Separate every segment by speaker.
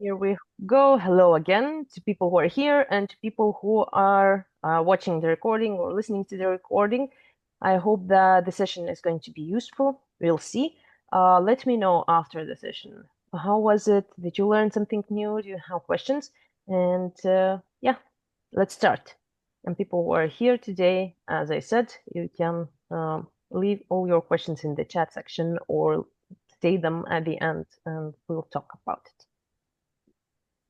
Speaker 1: Here we go. Hello again to people who are here and to people who are watching the recording or listening to the recording. I hope that the session is going to be useful. We'll see. Let me know after the session. How was it? Did you learn something new? Do you have questions? And yeah, let's start. And people who are here today, as I said, you can leave all your questions in the chat section or say them at the end and we'll talk about it.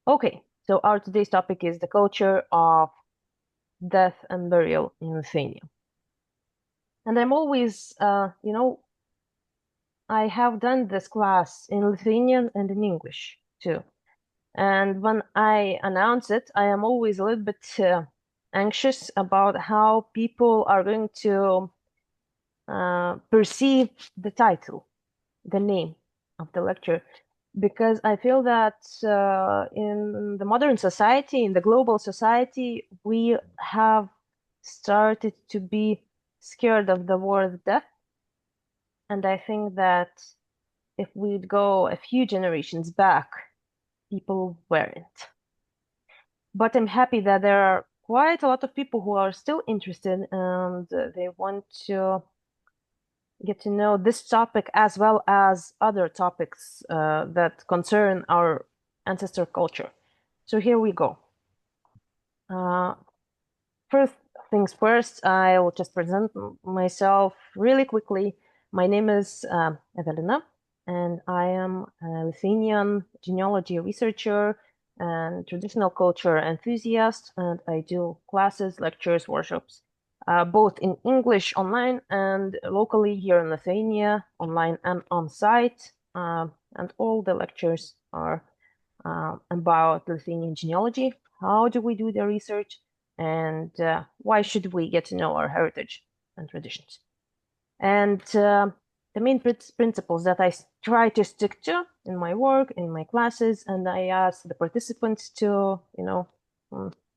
Speaker 1: Okay, so our today's topic is the culture of death and burial in Lithuania. And I'm always, I have done this class in Lithuanian and in English too. And when I announce it, I am always a little bit anxious about how people are going to perceive the title, the name of the lecture, because I feel that in the modern society, in the global society, we have started to be scared of the word death. And I think that if we'd go a few generations back, people weren't. But I'm happy that there are quite a lot of people who are still interested and they want to get to know this topic as well as other topics that concern our ancestor culture. So here we go. First things first, I'll just present myself really quickly. My name is Evelina, and I am a Lithuanian genealogy researcher and traditional culture enthusiast, and I do classes, lectures, workshops both in English online and locally here in Lithuania, online and on site. And all the lectures are about Lithuanian genealogy. How do we do the research? And why should we get to know our heritage and traditions? And the main principles that I try to stick to in my work, in my classes, and I ask the participants to,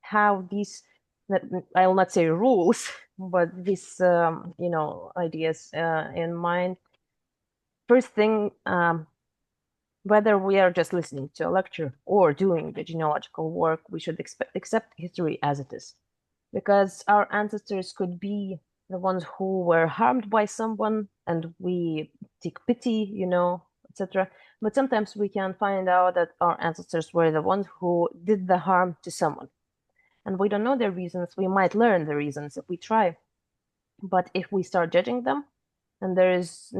Speaker 1: have these, I'll not say rules, but these, ideas in mind. First thing, whether we are just listening to a lecture or doing the genealogical work, we should accept history as it is. Because our ancestors could be the ones who were harmed by someone and we take pity, etc. But sometimes we can find out that our ancestors were the ones who did the harm to someone. And we don't know their reasons. We might learn the reasons if we try. But if we start judging them, and there is,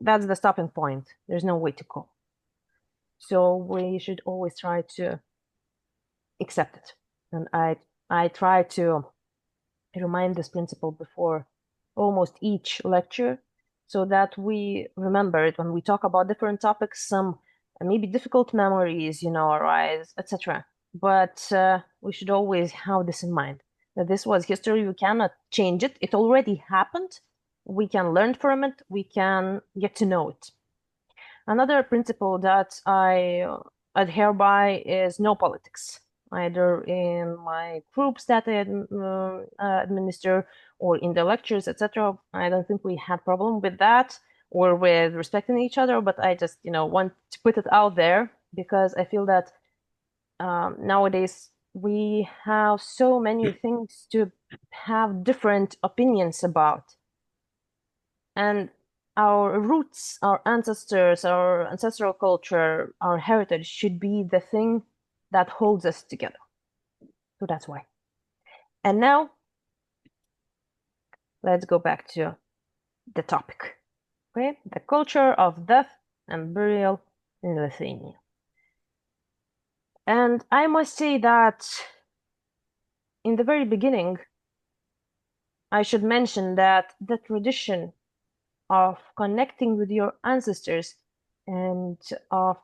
Speaker 1: that's the stopping point. There's no way to go. So we should always try to accept it. And I try to remind this principle before almost each lecture so that we remember it when we talk about different topics. Some maybe difficult memories, arise, etc. But we should always have this in mind that this was history. We cannot change it. It already happened. We can learn from it. We can get to know it. Another principle that I adhere by is no politics, either in my groups that I administer or in the lectures, etc. I don't think we had problem with that or with respecting each other, but I just, want to put it out there because I feel that nowadays we have so many things to have different opinions about. And our roots, our ancestors, our ancestral culture, our heritage should be the thing that holds us together. So that's why. And now, let's go back to the topic. Okay, the culture of death and burial in Lithuania. And I must say that in the very beginning, I should mention that the tradition of connecting with your ancestors and of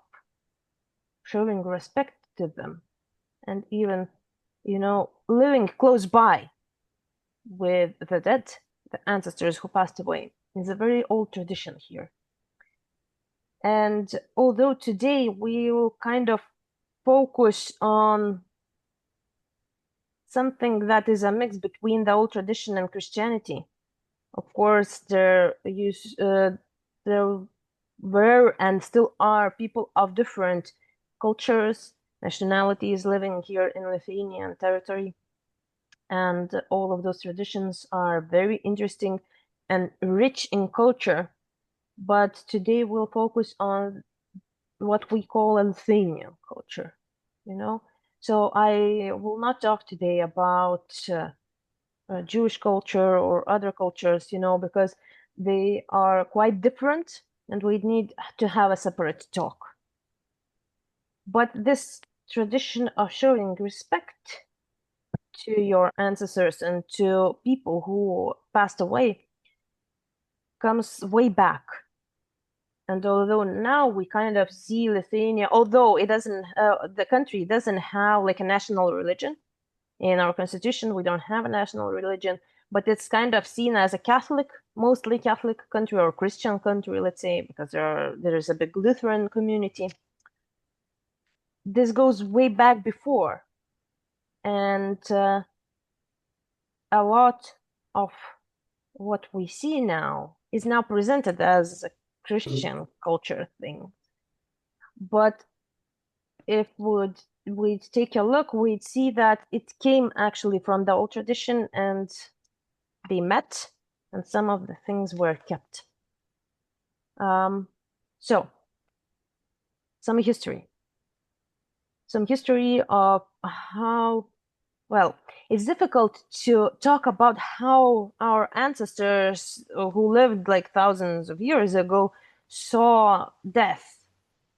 Speaker 1: showing respect to them and even, living close by with the dead, the ancestors who passed away, is a very old tradition here. And although today we will kind of focus on something that is a mix between the old tradition and Christianity, of course, there were and still are people of different cultures, nationalities living here in Lithuanian territory. And all of those traditions are very interesting and rich in culture. But today we'll focus on what we call a Lithuanian culture, you know? So I will not talk today about Jewish culture or other cultures, you know, because they are quite different and we need to have a separate talk. But this tradition of showing respect to your ancestors and to people who passed away comes way back. And although now we kind of see Lithuania, although it doesn't, the country doesn't have like a national religion. In our constitution, we don't have a national religion, but it's kind of seen as a Catholic, mostly Catholic country or Christian country, let's say, because there is a big Lutheran community. This goes way back before. And a lot of what we see now is now presented as a Christian culture thing. But if we'd take a look, we'd see that it came actually from the old tradition and they met and some of the things were kept. So, some history of how, well, it's difficult to talk about how our ancestors who lived like thousands of years ago saw death.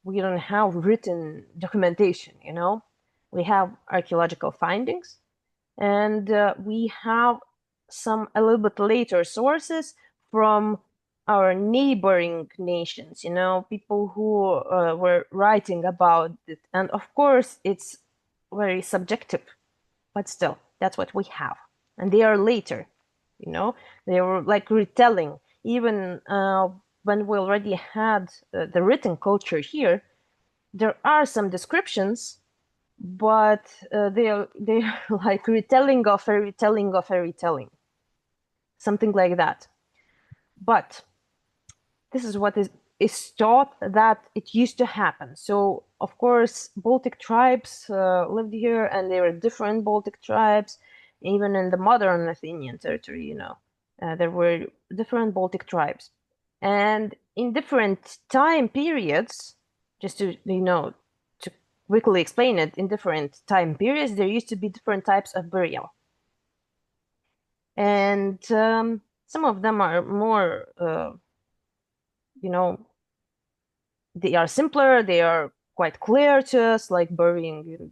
Speaker 1: We don't have written documentation, you know? We have archaeological findings and we have some a little bit later sources from our neighboring nations, you know, people who were writing about it. And of course, it's very subjective, but still, that's what we have. And they are later, you know, they were like retelling. Even when we already had the written culture here, there are some descriptions, but they're like retelling of a retelling of a retelling, something like that. But this is what is taught that it used to happen. So of course, Baltic tribes lived here, and there were different Baltic tribes, even in the modern Lithuanian territory. You know, there were different Baltic tribes, and in different time periods, just to to quickly explain it, in different time periods, there used to be different types of burial, and some of them are more they are simpler, they are quite clear to us, like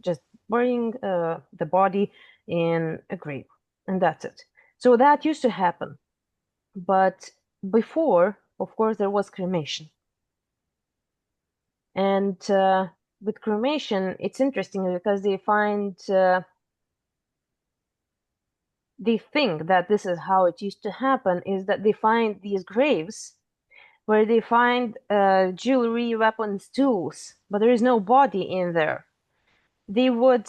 Speaker 1: just burying the body in a grave, and that's it. So that used to happen. But before, of course, there was cremation. And with cremation, it's interesting because they think that this is how it used to happen, is that they find these graves where they find jewelry, weapons, tools, but there is no body in there. They would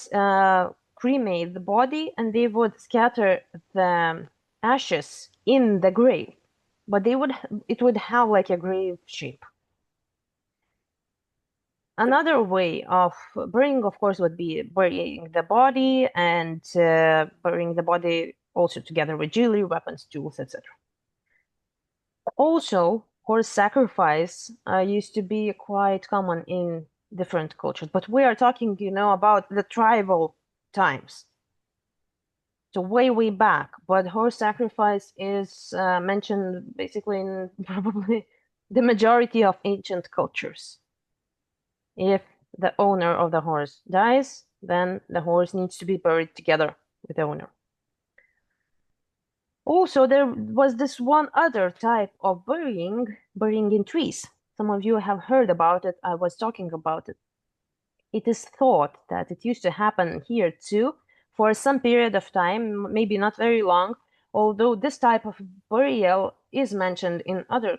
Speaker 1: cremate the body and they would scatter the ashes in the grave, but it would have like a grave shape. Another way of burying, of course, would be burying the body and burying the body also together with jewelry, weapons, tools, etc. Also, horse sacrifice used to be quite common in different cultures, but we are talking, about the tribal times. So way back, but horse sacrifice is mentioned basically in probably the majority of ancient cultures. If the owner of the horse dies, then the horse needs to be buried together with the owner. Also, there was this one other type of burying in trees. Some of you have heard about it. I was talking about it. It is thought that it used to happen here too for some period of time, maybe not very long, although this type of burial is mentioned in other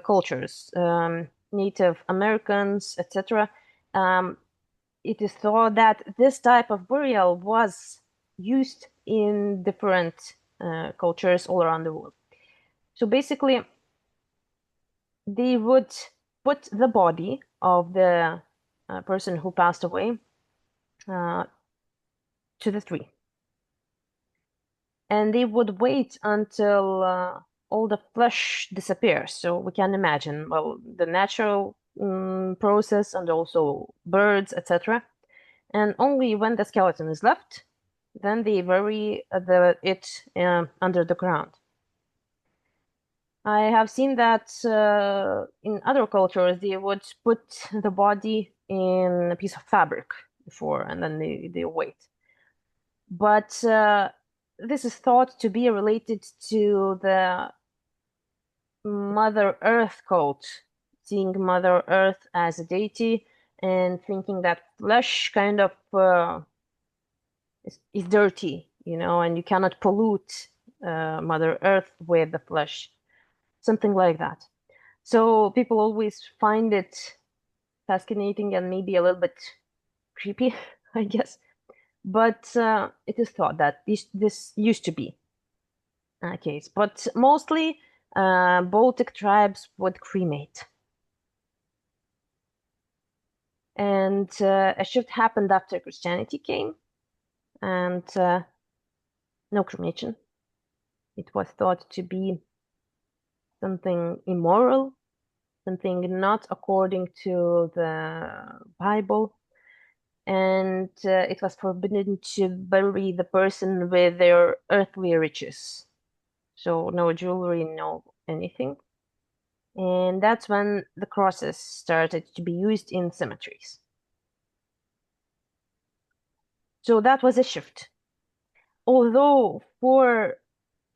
Speaker 1: cultures, Native Americans, etc. It is thought that this type of burial was used in different cultures all around the world. So basically, they would put the body of the person who passed away to the tree. And they would wait until all the flesh disappears. So we can imagine, well, the natural process and also birds, etc. And only when the skeleton is left, then they bury it under the ground. I have seen that in other cultures, they would put the body in a piece of fabric before, and then they wait. But this is thought to be related to the Mother Earth cult, seeing Mother Earth as a deity and thinking that flesh kind of is dirty, and you cannot pollute Mother Earth with the flesh, something like that. So people always find it fascinating and maybe a little bit creepy, I guess. But it is thought that this used to be a case. But mostly Baltic tribes would cremate. And a shift happened after Christianity came, and no cremation. It was thought to be something immoral, something not according to the Bible, and it was forbidden to bury the person with their earthly riches. So no jewelry, no anything. And that's when the crosses started to be used in cemeteries. So that was a shift. Although for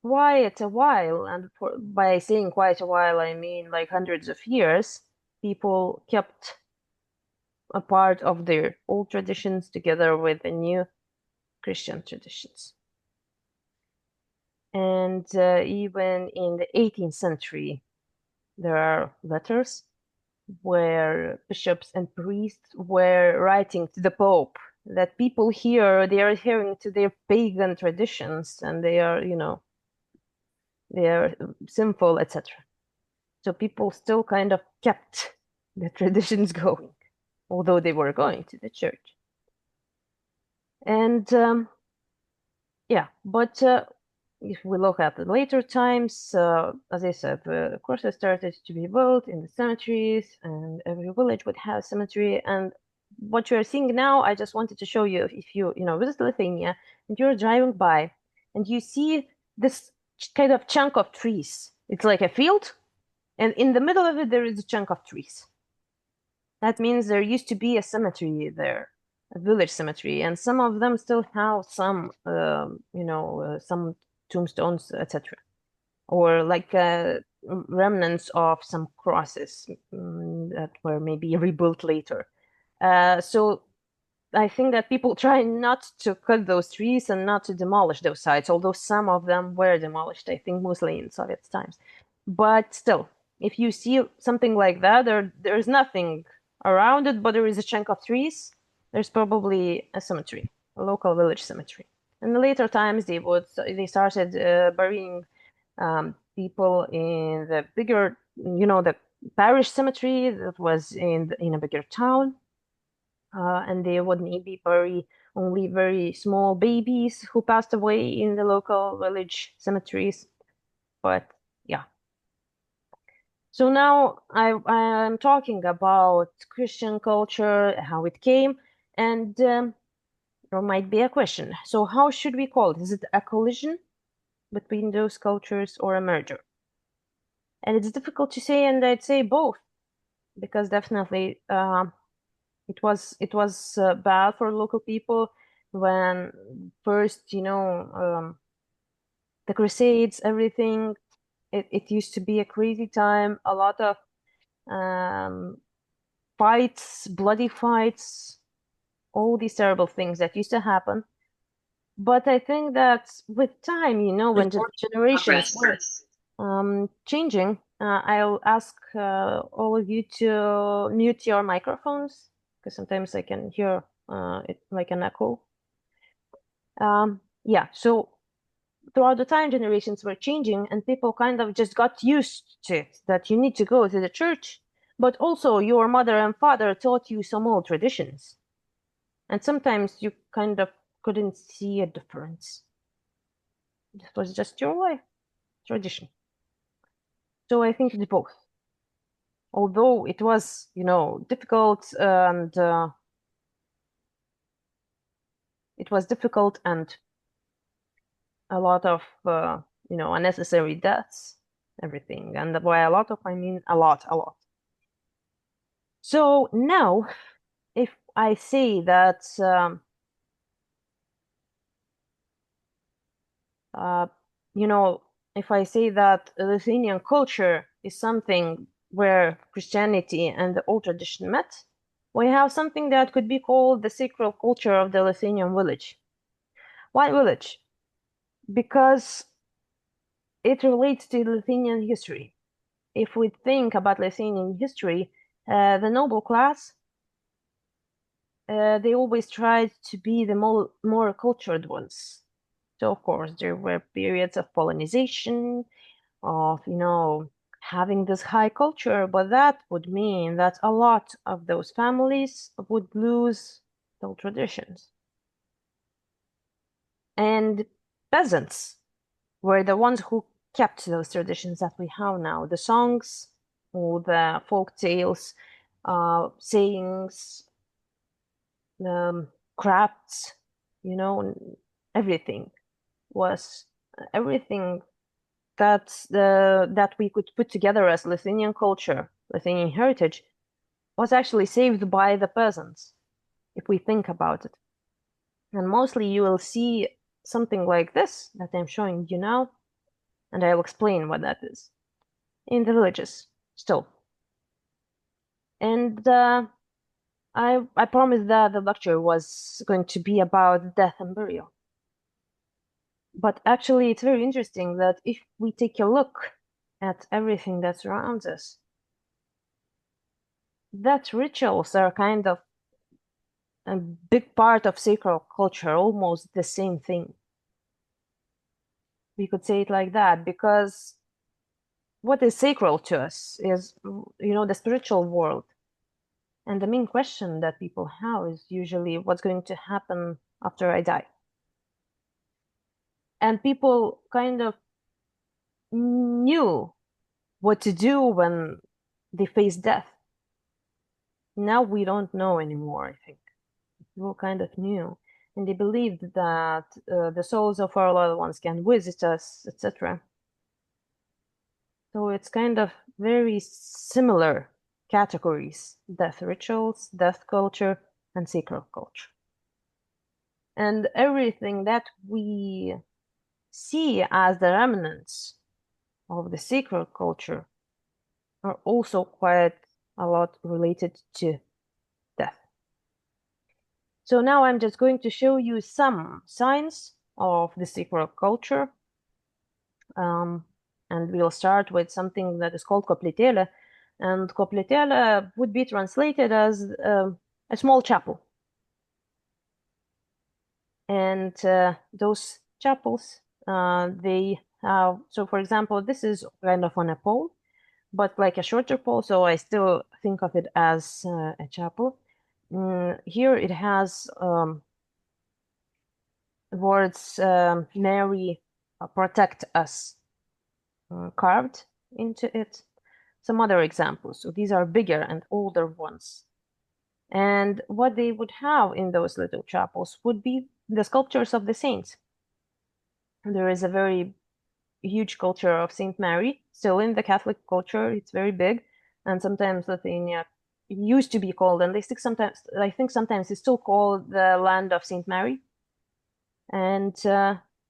Speaker 1: quite a while, and by saying quite a while, I mean like hundreds of years, people kept a part of their old traditions together with the new Christian traditions. And even in the 18th century, there are letters where bishops and priests were writing to the Pope that people here, they are adhering to their pagan traditions and they are, they are sinful, etc. So people still kind of kept the traditions going, although they were going to the church. And yeah, but if we look at the later times, as I said, the crosses started to be built in the cemeteries, and every village would have a cemetery. And what you're seeing now, I just wanted to show you if you visit Lithuania and you're driving by and you see this kind of chunk of trees. It's like a field, and in the middle of it there is a chunk of trees. That means there used to be a cemetery there, a village cemetery, and some of them still have some, some tombstones, etc., or like remnants of some crosses that were maybe rebuilt later. So I think that people try not to cut those trees and not to demolish those sites, although some of them were demolished, I think mostly in Soviet times. But still, if you see something like that, there's nothing around it, but there is a chunk of trees, there's probably a cemetery, a local village cemetery. In the later times, they started burying people in the bigger, the parish cemetery that was in a bigger town. And they would maybe bury only very small babies who passed away in the local village cemeteries. But yeah. So now I'm talking about Christian culture, how it came, and there might be a question. So how should we call it? Is it a collision between those cultures or a merger? And it's difficult to say, and I'd say both, because definitely it was bad for local people when first, the Crusades, everything. It used to be a crazy time, a lot of fights, bloody fights, all these terrible things that used to happen. But I think that with time, when generations were changing, I'll ask all of you to mute your microphones because sometimes I can hear it like an echo. Yeah, so throughout the time, generations were changing and people kind of just got used to it, that you need to go to the church, But also your mother and father taught you some old traditions. And sometimes you kind of couldn't see a difference. This was just your life tradition. So I think it's both. Although it was, difficult and a lot of, unnecessary deaths, everything. And by a lot of, I mean a lot, a lot. So now, if I say that, uh, if I say that Lithuanian culture is something where Christianity and the old tradition met, we have something that could be called the sacred culture of the Lithuanian village. Why village? Because it relates to Lithuanian history. If we think about Lithuanian history, the noble class, they always tried to be the more cultured ones. So of course there were periods of pollinization, of having this high culture, but that would mean that a lot of those families would lose their traditions. And peasants were the ones who kept those traditions that we have now, the songs or the folk tales, sayings, crafts, you know, everything was everything that we could put together as Lithuanian culture, Lithuanian heritage, was actually saved by the peasants, if we think about it. And mostly you will see something like this that I'm showing you now, and I'll explain what that is in the villages still. And I promised that the lecture was going to be about death and burial. But actually, it's very interesting that if we take a look at everything that surrounds us, that rituals are kind of a big part of sacred culture, almost the same thing. We could say it like that, because what is sacred to us is, the spiritual world. And the main question that people have is usually what's going to happen after I die. And people kind of knew what to do when they face death. Now we don't know anymore, I think. People kind of knew. And they believed that the souls of our loved ones can visit us, etc. So it's kind of very similar categories: death rituals, death culture, and sacred culture. And everything that we see as the remnants of the sacred culture are also quite a lot related to death. So now I'm just going to show you some signs of the sacred culture. And we'll start with something that is called koplytėlė. And koplytėlė would be translated as a small chapel. And those chapels, they have, so for example, this is kind of on a pole, but like a shorter pole, so I still think of it as a chapel. Here it has words Mary protect us carved into it. Some other examples. So these are bigger and older ones. And what they would have in those little chapels would be the sculptures of the saints. There is a very huge culture of Saint Mary. Still in the Catholic culture, it's very big. And sometimes Lithuania used to be called, and I think sometimes it's still called the land of Saint Mary. And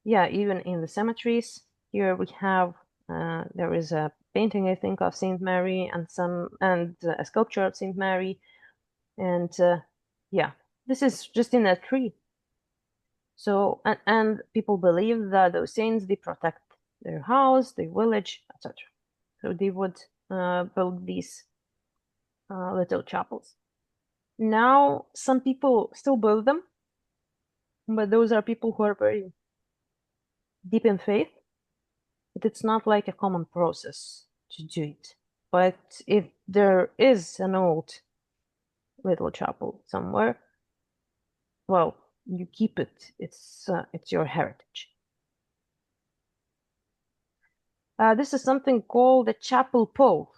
Speaker 1: yeah, even in the cemeteries, here we have there is a painting, I think, of Saint Mary and a sculpture of Saint Mary. And yeah, this is just in a tree. So and people believe that those saints, they protect their house, their village, etc. So they would build these little chapels. Now some people still build them, but those are people who are very deep in faith. But it's not like a common process to do it. But if there is an old little chapel somewhere, well, you keep it. It's your heritage. This is something called a chapel pole.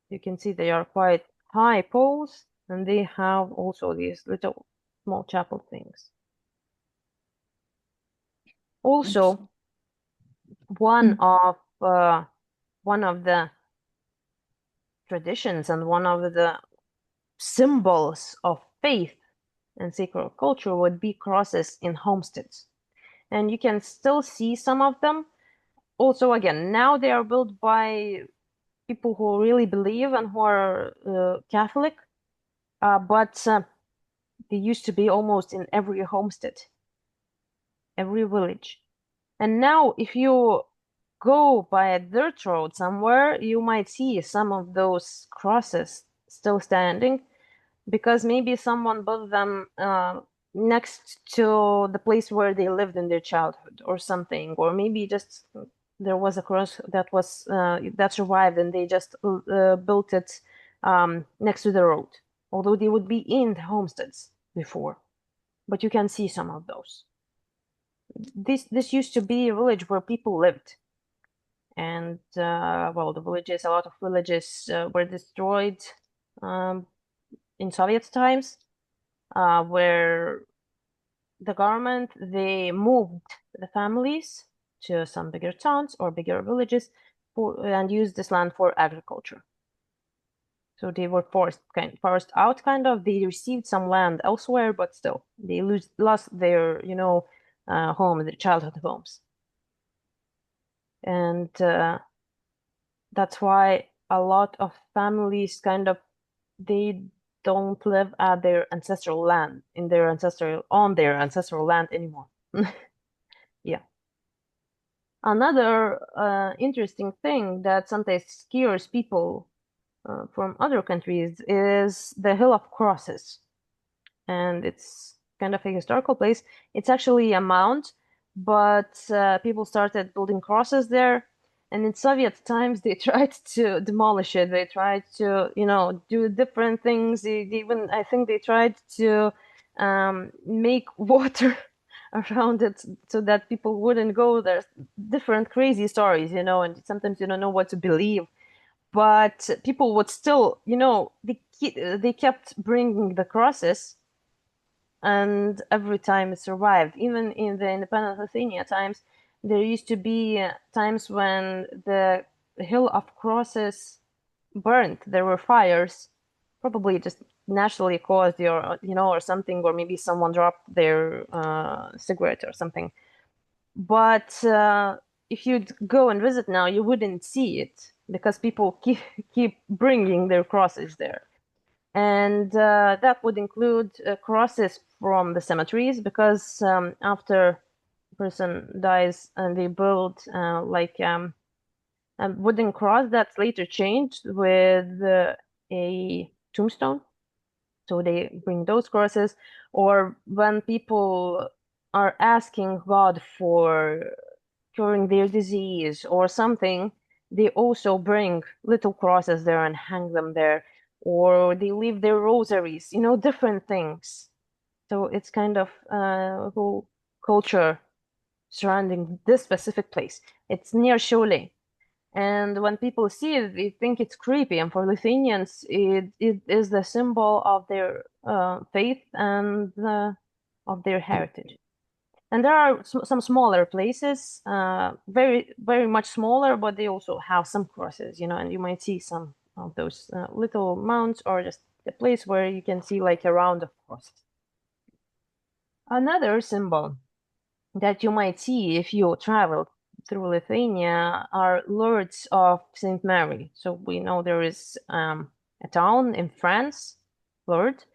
Speaker 1: You can see they are quite high poles, and they have also these little small chapel things. Also, one of the traditions and one of the symbols of faith and sacred culture would be crosses in homesteads. And you can still see some of them. Also, again, now they are built by people who really believe and who are Catholic, but they used to be almost in every homestead, every village. And now, if you go by a dirt road somewhere, you might see some of those crosses still standing because maybe someone built them next to the place where they lived in their childhood or something, or maybe just there was a cross that was that survived and they just built it next to the road, although they would be in the homesteads before. But you can see some of those. This used to be a village where people lived, and well, a lot of villages were destroyed in Soviet times, where the government they moved the families to some bigger towns or bigger villages and used this land for agriculture. So they were forced out, kind of. They received some land elsewhere, but still they lost their home, their childhood homes, and that's why a lot of families they don't live at their ancestral land on their ancestral land anymore. Yeah. Another interesting thing that sometimes scares people from other countries is the Hill of Crosses, and it's kind of a historical place. It's actually a mound, but people started building crosses there. And in Soviet times, they tried to demolish it. They tried to, do different things. They even, I think, they tried to make water around it so that people wouldn't go there. Different crazy stories, and sometimes you don't know what to believe. But people would still, they kept bringing the crosses, and every time it survived. Even in the independent Lithuania times, there used to be times when the Hill of Crosses burned. There were fires, probably just naturally caused, or something, or maybe someone dropped their cigarette or something. But if you'd go and visit now, you wouldn't see it because people keep bringing their crosses there. And that would include crosses from the cemeteries, because after a person dies and they build a wooden cross that's later changed with a tombstone. So they bring those crosses, or when people are asking God for curing their disease or something, they also bring little crosses there and hang them there, or they leave their rosaries, different things. So it's kind of a whole culture surrounding this specific place. It's near Shole. And when people see it, they think it's creepy. And for Lithuanians, it is the symbol of their faith and of their heritage. And there are some smaller places, very, very much smaller, but they also have some crosses, and you might see some of those little mounds, or just a place where you can see like a round of crosses. Another symbol that you might see if you travel through Lithuania are Lords of St. Mary. So we know there is a town in France, Lourdes,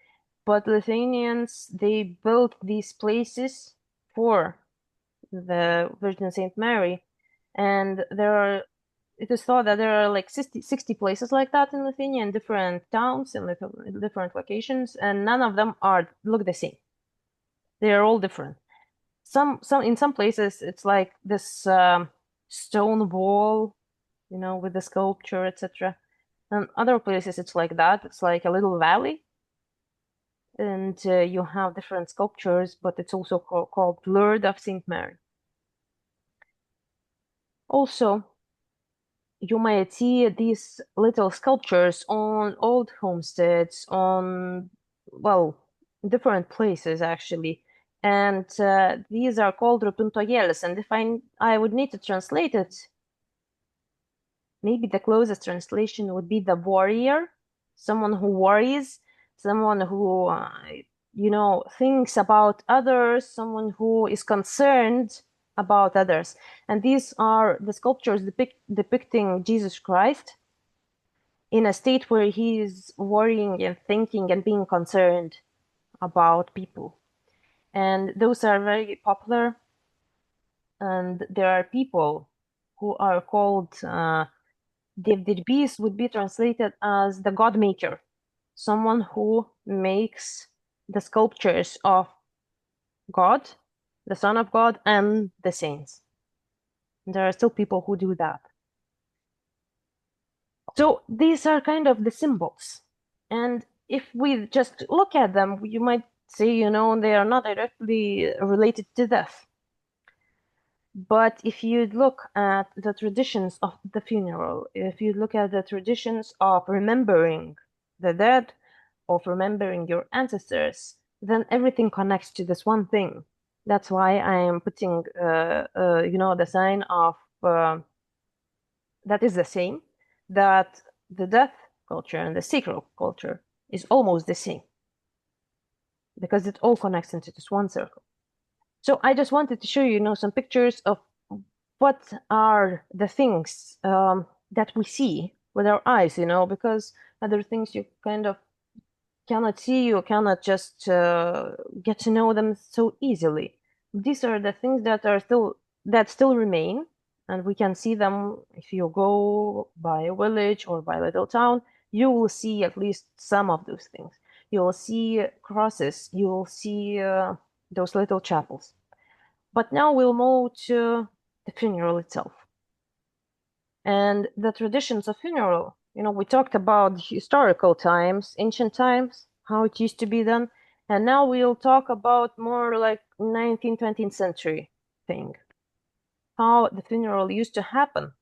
Speaker 1: but Lithuanians, they built these places for the Virgin St. Mary, and it is thought that there are like 60 places like that in Lithuania, in different towns, in different locations, and none of them look the same. They are all different. In some places it's like this stone wall, with the sculpture, etc. And other places it's like that. It's like a little valley, and you have different sculptures, but it's also called Lord of St. Mary. Also, you might see these little sculptures on old homesteads, on, well, different places actually. And these are called rūpintojėlis. And if I would need to translate it, maybe the closest translation would be the warrior, someone who worries, someone who, thinks about others, someone who is concerned about others. And these are the sculptures depicting Jesus Christ in a state where he is worrying and thinking and being concerned about people. And those are very popular. And there are people who are called Devdirbys would be translated as the God maker, someone who makes the sculptures of God, the Son of God, and the saints. There are still people who do that. So these are kind of the symbols. And if we just look at them, you might say, they are not directly related to death. But if you look at the traditions of the funeral, if you look at the traditions of remembering the dead, of remembering your ancestors, then everything connects to this one thing. That's why I am putting, the sign of that is the same, that the death culture and the sacral culture is almost the same, because it all connects into this one circle. So I just wanted to show you, some pictures of what are the things that we see with our eyes, because other things you kind of cannot see, you cannot just get to know them so easily. These are the things that still remain, and we can see them if you go by a village or by a little town. You will see at least some of those things. You will see crosses. You will see those little chapels. But now we'll move to the funeral itself. And the traditions of funeral, we talked about historical times, ancient times, how it used to be done. And now we'll talk about more like 19th, 20th century thing. How the funeral used to happen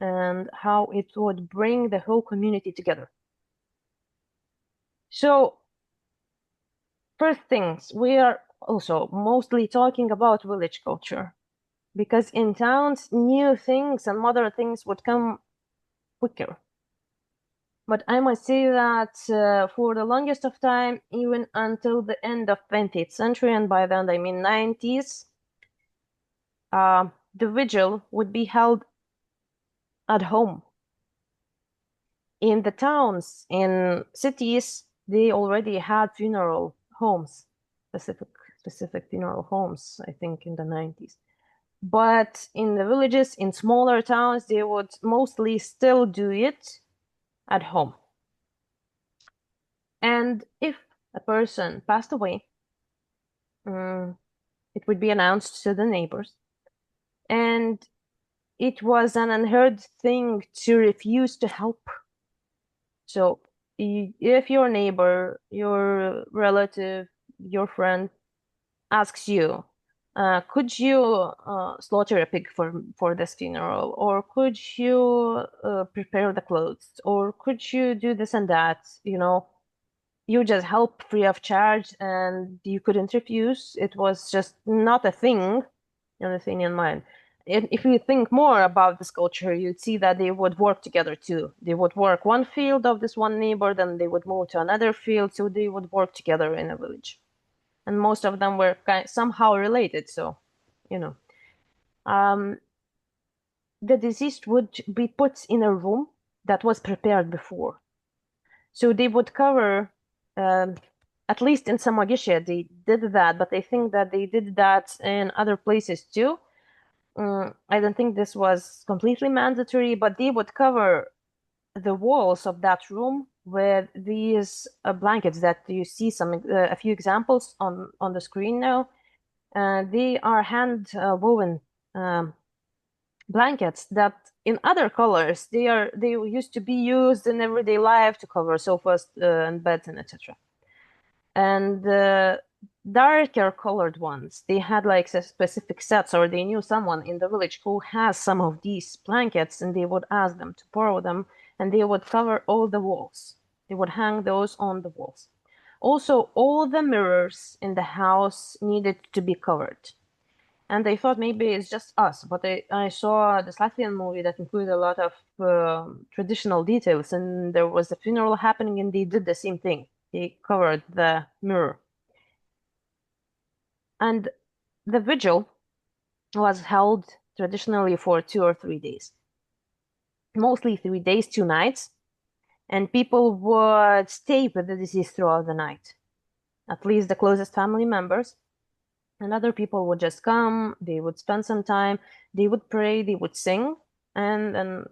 Speaker 1: and how it would bring the whole community together. So, first things, we are also mostly talking about village culture, because in towns, new things and modern things would come quicker. But I must say that for the longest of time, even until the end of 20th century, and by then I mean 90s, the vigil would be held at home. In the towns, in cities, they already had funeral homes, specific funeral homes, I think in the 90s. But in the villages, in smaller towns, they would mostly still do it at home. And if a person passed away, it would be announced to the neighbors. And it was an unheard thing to refuse to help. So if your neighbor, your relative, your friend asks you, could you slaughter a pig for this funeral? Or could you prepare the clothes? Or could you do this and that? You just help free of charge, and you couldn't refuse. It was just not a thing in Lithuanian mind. If you think more about this culture, you'd see that they would work together too. They would work one field of this one neighbor, then they would move to another field, so they would work together in a village. And most of them were somehow related, so, the deceased would be put in a room that was prepared before. So they would cover, at least in Žemeikytė, they did that, but I think that they did that in other places too. I don't think this was completely mandatory, but they would cover the walls of that room with these blankets that you see a few examples on the screen now. They are hand woven blankets that in other colors they used to be used in everyday life to cover sofas and beds and etc. And the darker colored ones, they had like specific sets, or they knew someone in the village who has some of these blankets, and they would ask them to borrow them, and they would cover all the walls. They would hang those on the walls. Also, all the mirrors in the house needed to be covered. And I thought maybe it's just us, but I saw this Latvian movie that included a lot of traditional details, and there was a funeral happening, and they did the same thing. They covered the mirror. And the vigil was held traditionally for 2 or 3 days, mostly 3 days, 2 nights, and people would stay with the deceased throughout the night, at least the closest family members. And other people would just come, they would spend some time, they would pray, they would sing, and then,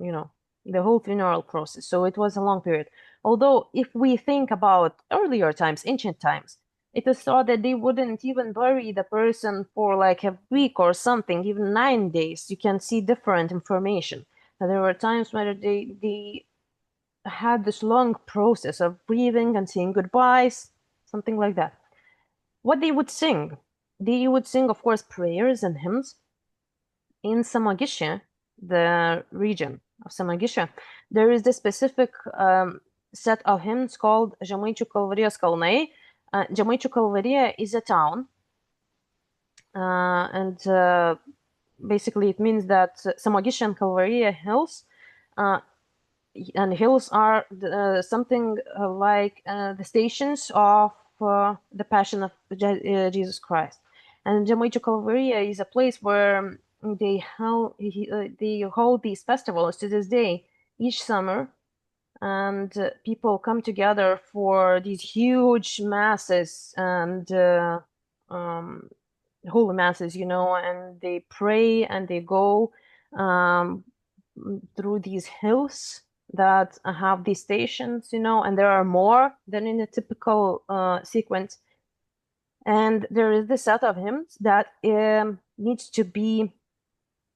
Speaker 1: the whole funeral process. So it was a long period. Although, if we think about earlier times, ancient times, it is thought that they wouldn't even bury the person for like a week or something, even 9 days. You can see different information. Now, there were times where they had this long process of breathing and saying goodbyes, something like that. What they would sing, of course, prayers and hymns. In Žemeikytė, the region of Žemeikytė, there is this specific set of hymns called Žemaičių Kalvarijos kalnai. Žemaičių Kalvarija is a town, and basically it means that Žemaikytė and Kalvarija hills, and hills are something like the stations of the Passion of Jesus Christ. And Žemaičių Kalvarija is a place where they hold these festivals to this day each summer, and people come together for these huge masses and holy masses, and they pray and they go through these hills that have these stations, and there are more than in a typical sequence. And there is this set of hymns that needs to be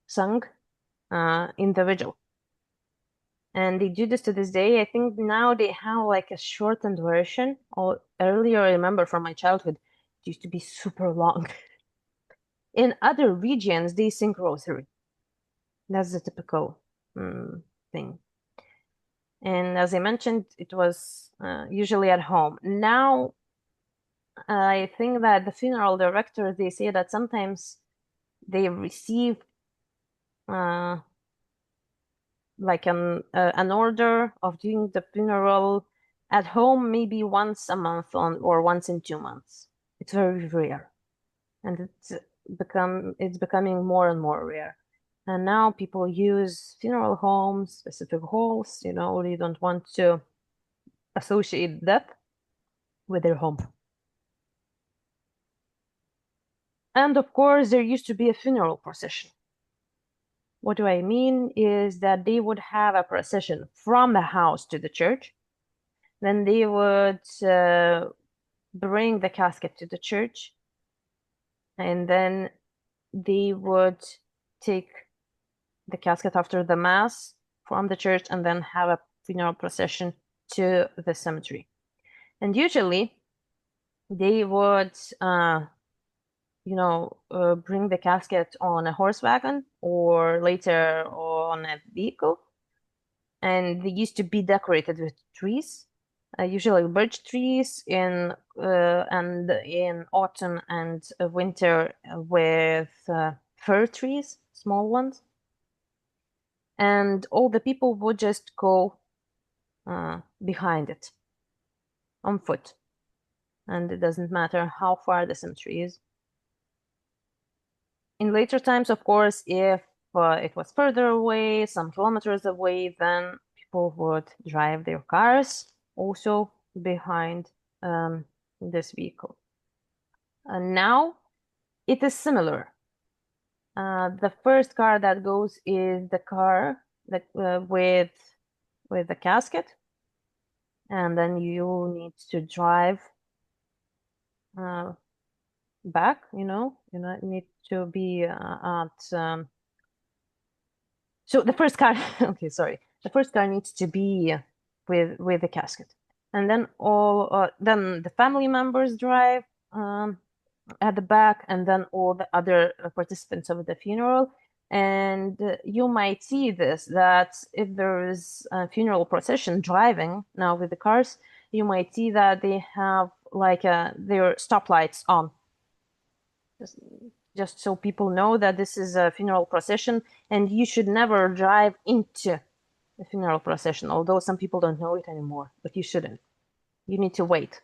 Speaker 1: sung in the vigil. And they do this to this day. I think now they have like a shortened version. Or earlier, I remember from my childhood, it used to be super long. In other regions, they sing rosary. That's the typical thing. And as I mentioned, it was usually at home. Now, I think that the funeral directors, they say that sometimes they receive like an order of doing the funeral at home maybe once a month or once in 2 months. It's very rare, and it's becoming more and more rare. And now people use funeral homes, specific halls. They don't want to associate death with their home. And of course, there used to be a funeral procession. What do I mean is that they would have a procession from the house to the church. Then they would bring the casket to the church. And then they would take the casket after the mass from the church and then have a funeral procession to the cemetery. And usually they would bring the casket on a horse wagon or later on a vehicle. And they used to be decorated with trees, usually birch trees and in autumn and winter with fir trees, small ones. And all the people would just go behind it on foot. And it doesn't matter how far the cemetery is. In later times, of course, if it was further away, some kilometers away, then people would drive their cars also behind this vehicle. And now it is similar. The first car that goes is the car that with the casket, and then you need to drive back. You need to be at So the first car, okay, sorry. The first car needs to be with the casket, and then then the family members drive at the back, and then all the other participants of the funeral. And you might see this, that if there is a funeral procession driving now with the cars, you might see that they have like their stoplights on, just so people know that this is a funeral procession, and you should never drive into the funeral procession, although some people don't know it anymore, but you shouldn't. You need to wait.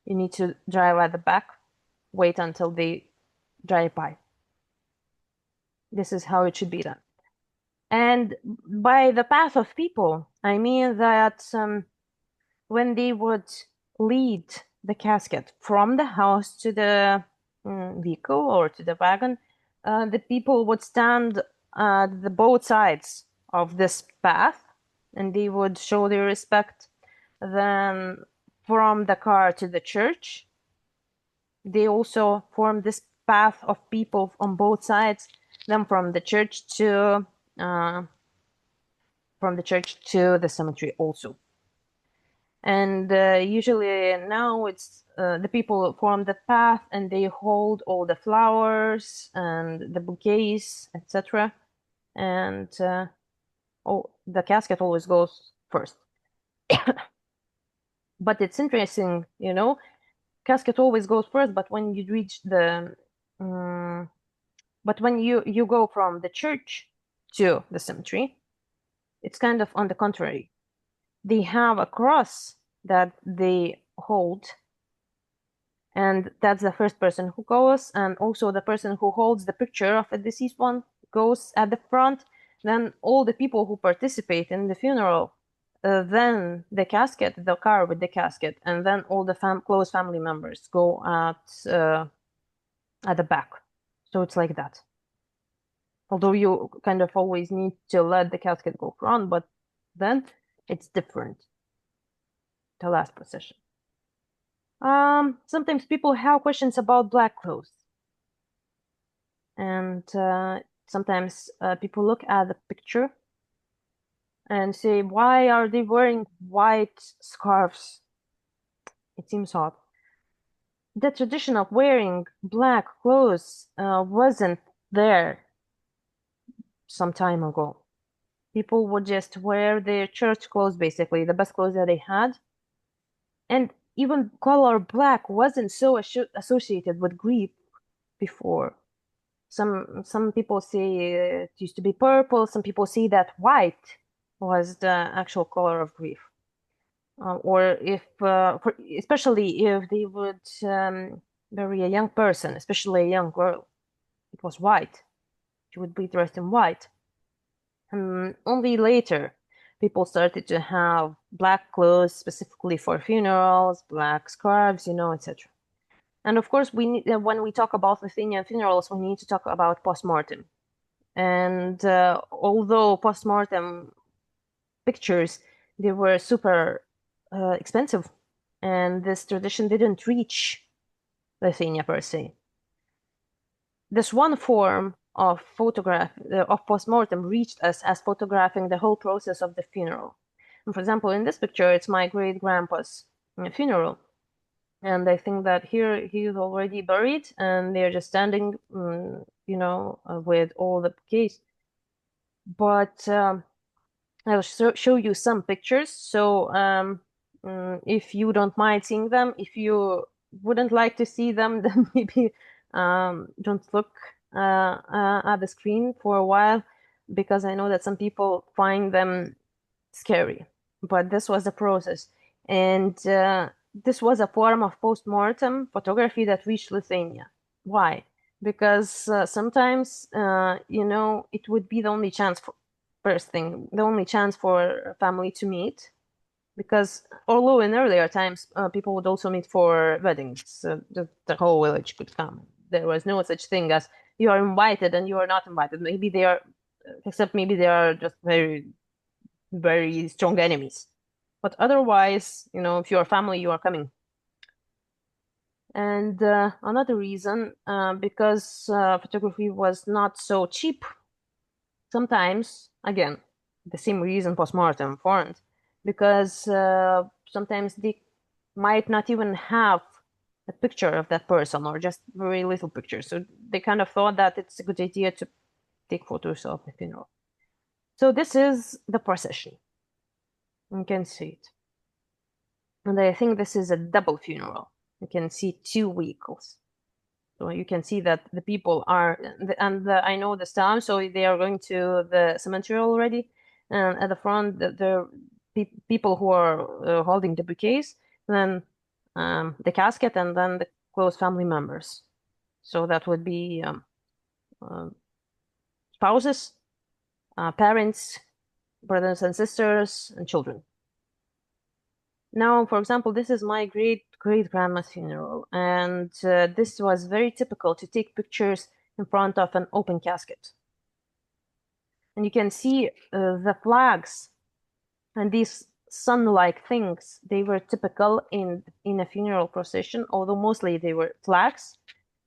Speaker 1: You need to drive at the back, wait until they drive by. This is how it should be done. And by the path of people, I mean that when they would lead the casket from the house to the vehicle or to the wagon, the people would stand at the both sides of this path, and they would show their respect. Then from the car to the church, they also form this path of people on both sides. Then from the church to the cemetery also. And usually now it's the people form the path, and they hold all the flowers and the bouquets, etc. And the casket always goes first. But it's interesting, casket always goes first, but when you reach but when you go from the church to the cemetery, it's kind of on the contrary. They have a cross that they hold, and that's the first person who goes, and also the person who holds the picture of a deceased one goes at the front. Then all the people who participate in the funeral, then the car with the casket, and then all the close family members go at the back. So it's like that. Although you kind of always need to let the casket go front, but then it's different, the last procession. Sometimes people have questions about black clothes. And sometimes people look at the picture and say, why are they wearing white scarves? It seems odd. The tradition of wearing black clothes wasn't there some time ago. People would just wear their church clothes, basically, the best clothes that they had. And even color black wasn't so associated with grief before. Some people say it used to be purple. Some people say that white was the actual color of grief. Or especially if they would bury a young person, especially a young girl, it was white. She would be dressed in white. And only later, people started to have black clothes specifically for funerals, black scarves, etc. And of course, when we talk about Lithuanian funerals, we need to talk about post-mortem. And although post-mortem pictures, they were super expensive, and this tradition didn't reach Lithuania per se. This one form of photograph of post-mortem reached us as photographing the whole process of the funeral. And for example, in this picture, it's my great-grandpa's funeral. And I think that here he is already buried, and they're just standing, with all the bouquets. But I'll show you some pictures. So if you don't mind seeing them, if you wouldn't like to see them, then maybe don't look at the screen for a while, because I know that some people find them scary. But this was the process. And this was a form of post-mortem photography that reached Lithuania. Why? Because sometimes, it would be the only chance the only chance for a family to meet. Because although in earlier times, people would also meet for weddings, the whole village could come. There was no such thing as you are invited and you are not invited. Maybe they are just very, very strong enemies. But otherwise, if you are family, you are coming. And another reason, because photography was not so cheap, sometimes again, the same reason postmortem formed, because sometimes they might not even have a picture of that person or just very little pictures. So they kind of thought that it's a good idea to take photos of the funeral. So this is the procession. You can see it. And I think this is a double funeral. You can see two vehicles. So you can see that the people are, and I know the time, so they are going to the cemetery already. And at the front, the people who are holding the bouquets, then the casket, and then the close family members. So that would be spouses, parents, brothers and sisters, and children. Now, for example, this is my great-great-grandma's funeral, and this was very typical to take pictures in front of an open casket. And you can see the flags and these sun-like things. They were typical in a funeral procession, although mostly they were flags.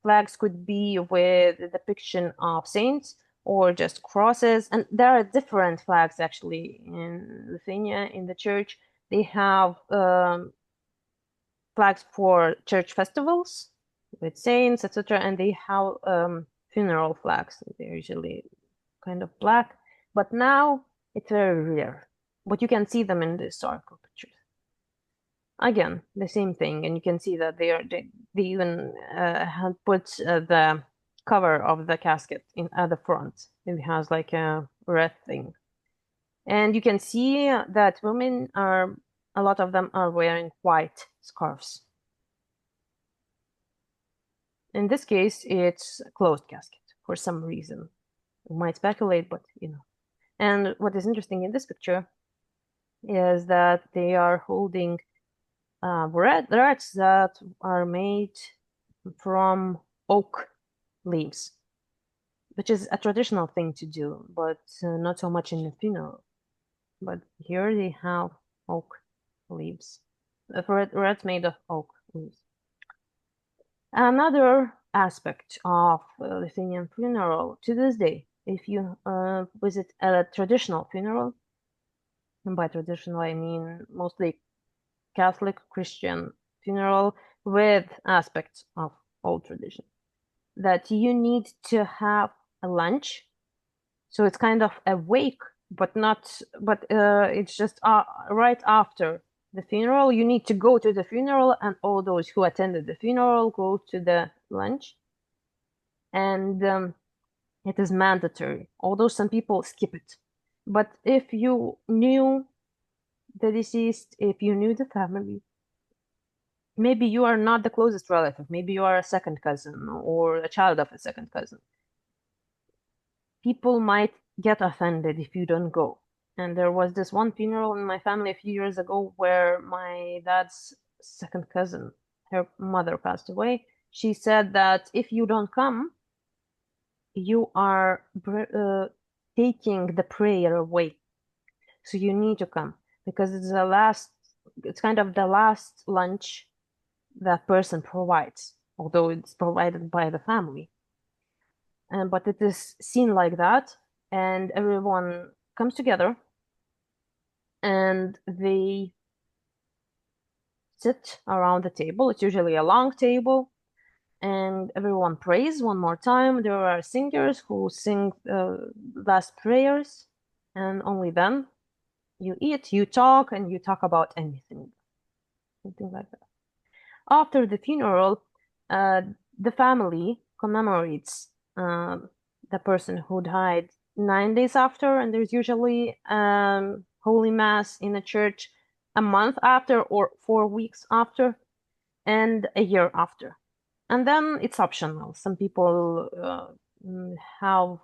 Speaker 1: Flags could be with a depiction of saints or just crosses. And there are different flags actually in Lithuania, in the church. They have flags for church festivals with saints, etc., and they have funeral flags. They're usually kind of black, but now it's very rare. But you can see them in the historical pictures. Again, the same thing, and you can see that they even had put the cover of the casket in at the front. It has like a red thing. And you can see that women are, a lot of them are wearing white scarves. In this case, it's a closed casket for some reason. You might speculate, but you know. And what is interesting in this picture is that they are holding rats that are made from oak leaves, which is a traditional thing to do, but not so much in the funeral. But here they have oak leaves. Rats made of oak leaves. Another aspect of Lithuanian funeral to this day, if you visit a traditional funeral, and by traditional I mean mostly Catholic Christian funeral with aspects of old tradition, that you need to have a lunch. So it's kind of a wake, but it's just right after the funeral. You need to go to the funeral, and all those who attended the funeral go to the lunch. And it is mandatory, although some people skip it. But if you knew the deceased, if you knew the family, maybe you are not the closest relative, maybe you are a second cousin or a child of a second cousin, people might get offended if you don't go. And there was this one funeral in my family a few years ago where my dad's second cousin, her mother passed away. She said that if you don't come, you are taking the prayer away. So you need to come because it's kind of the last lunch that person provides, although it's provided by the family. But it is seen like that, and everyone comes together and they sit around the table. It's usually a long table, and everyone prays one more time. There are singers who sing last prayers, and only then you eat, you talk, and you talk about anything, something like that. After the funeral, the family commemorates the person who died 9 days after, and there's usually Holy Mass in the church a month after, or 4 weeks after, and a year after. And then it's optional. Some people have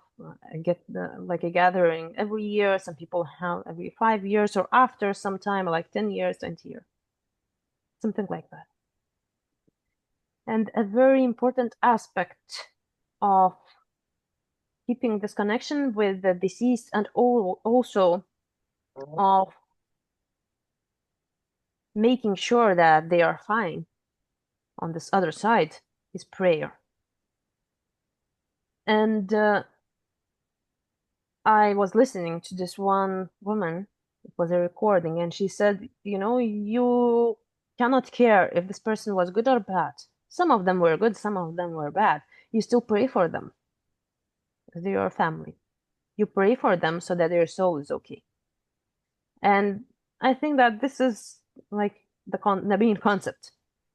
Speaker 1: like a gathering every year. Some people have every 5 years, or after some time, like 10 years, 20 years, something like that. And a very important aspect of keeping this connection with the deceased, and also of making sure that they are fine on this other side, is prayer. And I was listening to this one woman, it was a recording, and she said, you cannot care if this person was good or bad. Some of them were good, some of them were bad. You still pray for them because they're your family. You pray for them so that their soul is okay. And I think that this is like the main concept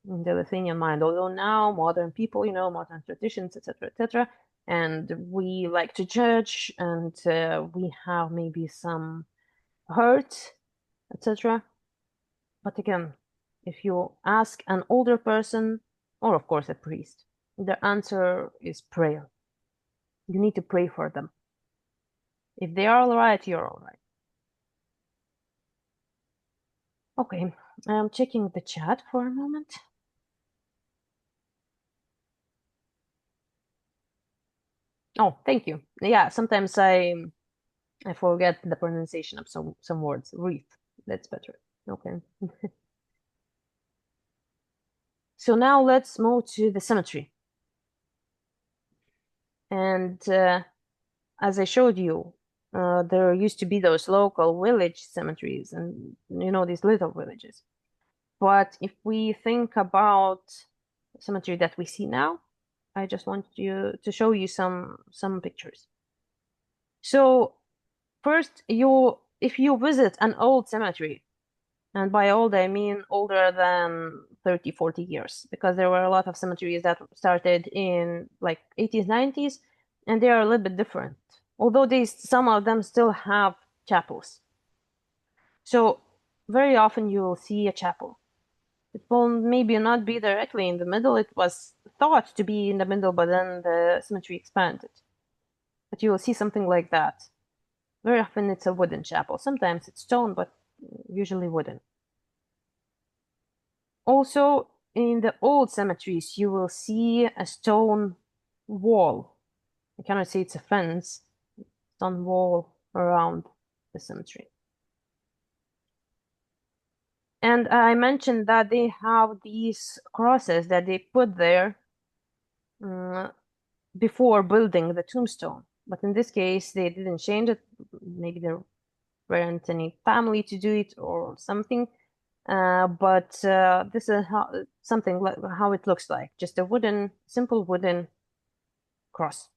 Speaker 1: in the Lithuanian mind. Although now modern people, modern traditions, etc., etc., and we like to judge, and we have maybe some hurt, etc. But again, if you ask an older person, or of course a priest, the answer is prayer. You need to pray for them. If they are all right, you're all right. Okay, I'm checking the chat for a moment. Oh, thank you. Yeah, sometimes I forget the pronunciation of some words. Wreath, that's better. Okay. So now let's move to the cemetery. And as I showed you, there used to be those local village cemeteries and these little villages. But if we think about the cemetery that we see now, I just want to show you some pictures. So first, if you visit an old cemetery, and by old I mean older than 30, 40 years, because there were a lot of cemeteries that started in like 80s, 90s, and they are a little bit different. Although some of them still have chapels. So very often you will see a chapel. It will maybe not be directly in the middle. It was thought to be in the middle, but then the cemetery expanded. But you will see something like that. Very often it's a wooden chapel. Sometimes it's stone, but usually wooden. Also, in the old cemeteries, you will see a stone wall. I cannot say it's a fence, stone wall around the cemetery. And I mentioned that they have these crosses that they put there before building the tombstone. But in this case, they didn't change it. Maybe there weren't any family to do it or something. But this is something like how it looks like, just a simple wooden cross.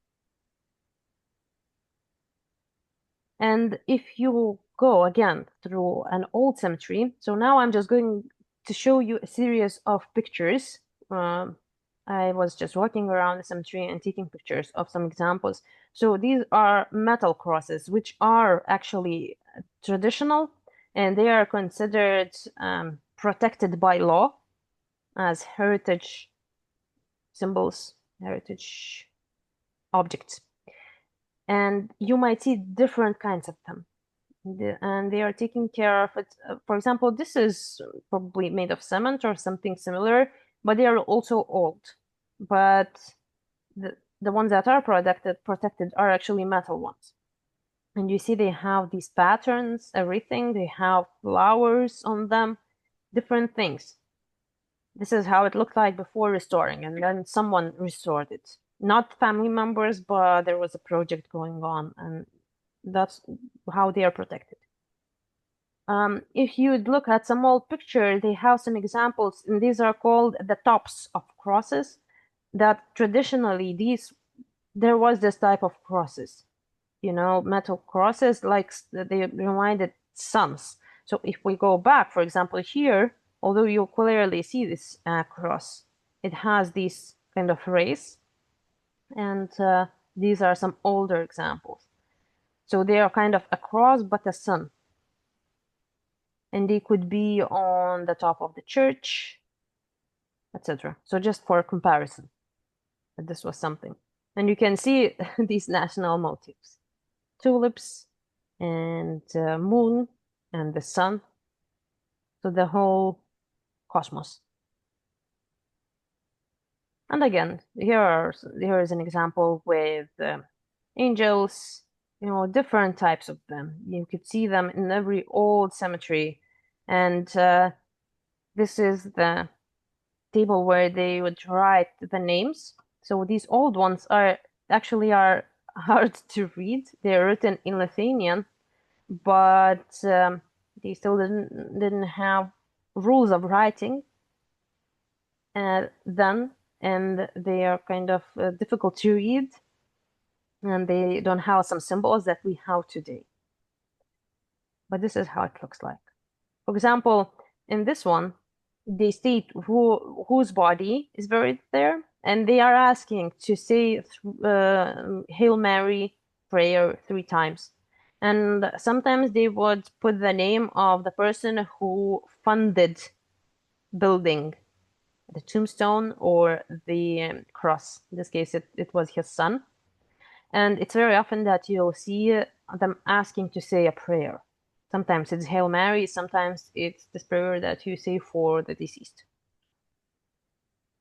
Speaker 1: And if you go again through an old cemetery, so now I'm just going to show you a series of pictures. I was just walking around the cemetery and taking pictures of some examples. So these are metal crosses, which are actually traditional, and they are considered protected by law as heritage symbols, heritage objects. And you might see different kinds of them. And they are taking care of it. For example, this is probably made of cement or something similar, but they are also old. But the ones that are protected are actually metal ones. And you see they have these patterns, everything. They have flowers on them, different things. This is how it looked like before restoring, and then someone restored it. Not family members, but there was a project going on, and that's how they are protected. If you look at some old pictures, they have some examples, and these are called the tops of crosses. That traditionally there was this type of crosses, metal crosses, like they reminded suns. So if we go back, for example, here, although you clearly see this cross, it has these kind of rays, and these are some older examples. So they are kind of a cross, but a sun. And they could be on the top of the church, etc. So just for comparison, that this was something. And you can see these national motifs: tulips and moon and the sun. So the whole cosmos. And again, here is an example with angels, different types of them. You could see them in every old cemetery. And this is the table where they would write the names. So these old ones are hard to read. They're written in Lithuanian, but they still didn't have rules of writing then, and they are kind of difficult to read, and they don't have some symbols that we have today. But this is how it looks like. For example, in this one, they state whose body is buried there, and they are asking to say Hail Mary prayer 3 times. And sometimes they would put the name of the person who funded building the tombstone or the cross. In this case, it was his son. And it's very often that you'll see them asking to say a prayer. Sometimes it's Hail Mary, sometimes it's this prayer that you say for the deceased.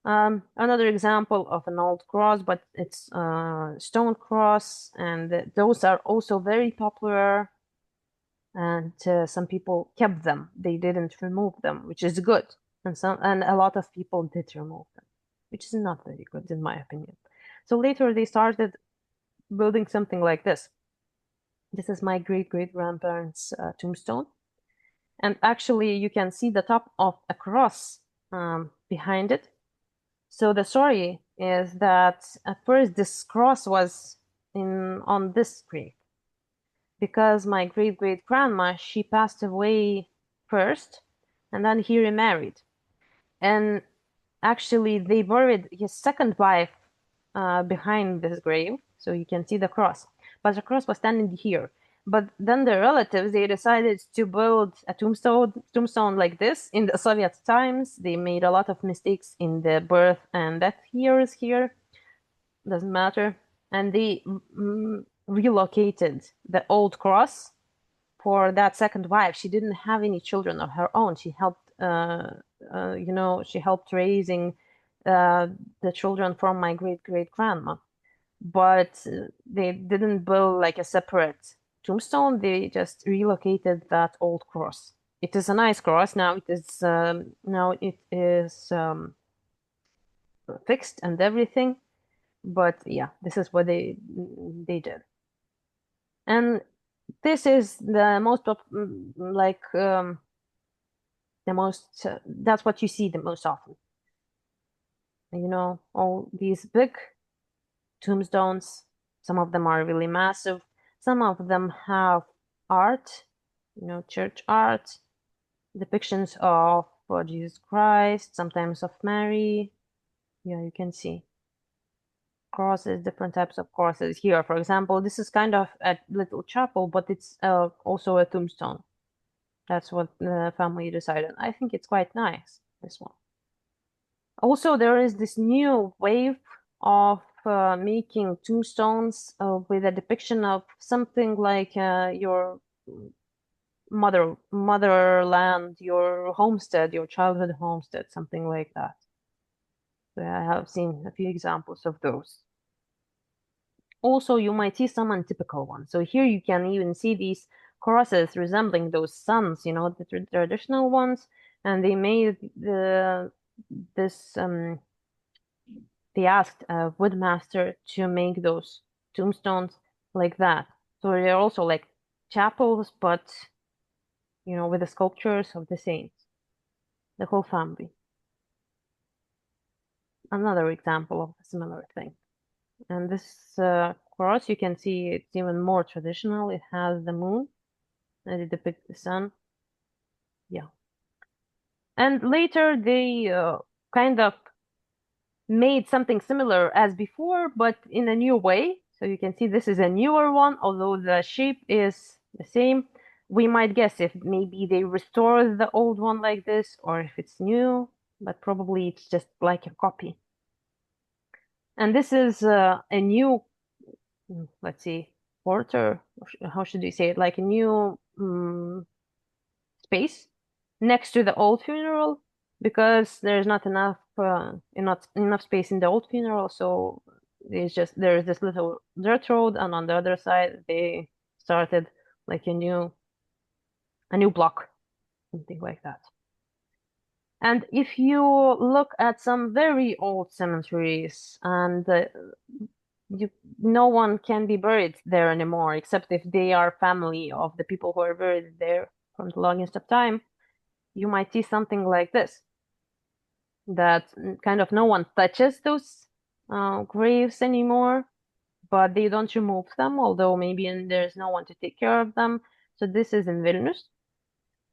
Speaker 1: Another example of an old cross, but it's a stone cross, and those are also very popular, and some people kept them. They didn't remove them, which is good. And a lot of people did remove them, which is not very good in my opinion. So later they started building something like this. This is my great-great-grandparents' tombstone. And actually, you can see the top of a cross behind it. So the story is that at first this cross was on this grave because my great-great-grandma, she passed away first, and then he remarried. And actually, they buried his second wife behind this grave, so you can see the cross. But the cross was standing here. But then the relatives, they decided to build a tombstone like this. In the Soviet times, they made a lot of mistakes in the birth and death years here. Doesn't matter. And they relocated the old cross for that second wife. She didn't have any children of her own. She helped, she helped raising the children from my great-great-grandma. But they didn't build like a separate tombstone. They just relocated that old cross. It is a nice cross. Now it is fixed and everything. But yeah, this is what they did. And this is the most that's what you see the most often. All these big tombstones. Some of them are really massive. Some of them have art, church art, depictions of Jesus Christ, sometimes of Mary. Yeah, you can see crosses, different types of crosses. Here, for example, this is kind of a little chapel, but it's also a tombstone. That's what the family decided. I think it's quite nice, this one. Also, there is this new wave of making tombstones with a depiction of something like your motherland, your homestead, your childhood homestead, something like that. So I have seen a few examples of those. Also, you might see some untypical ones. So here you can even see these crosses resembling those suns, the traditional ones, and they made they asked a woodmaster to make those tombstones like that. So they're also like chapels, but with the sculptures of the saints, the whole family. Another example of a similar thing. And this cross, you can see it's even more traditional. It has the moon, and it depicts the sun. Yeah. And later they kind of made something similar as before, but in a new way. So you can see this is a newer one, although the shape is the same. We might guess if maybe they restored the old one like this, or if it's new, but probably it's just like a copy. And this is a new, let's see, quarter, how should we say it, like a new space next to the old funeral, because there's not enough space in the old funeral, so there's this little dirt road, and on the other side they started like a new block, something like that. And if you look at some very old cemeteries, and no one can be buried there anymore, except if they are family of the people who are buried there from the longest of time. You might see something like this, that kind of no one touches those graves anymore, but they don't remove them, although maybe there's no one to take care of them. So this is in Vilnius,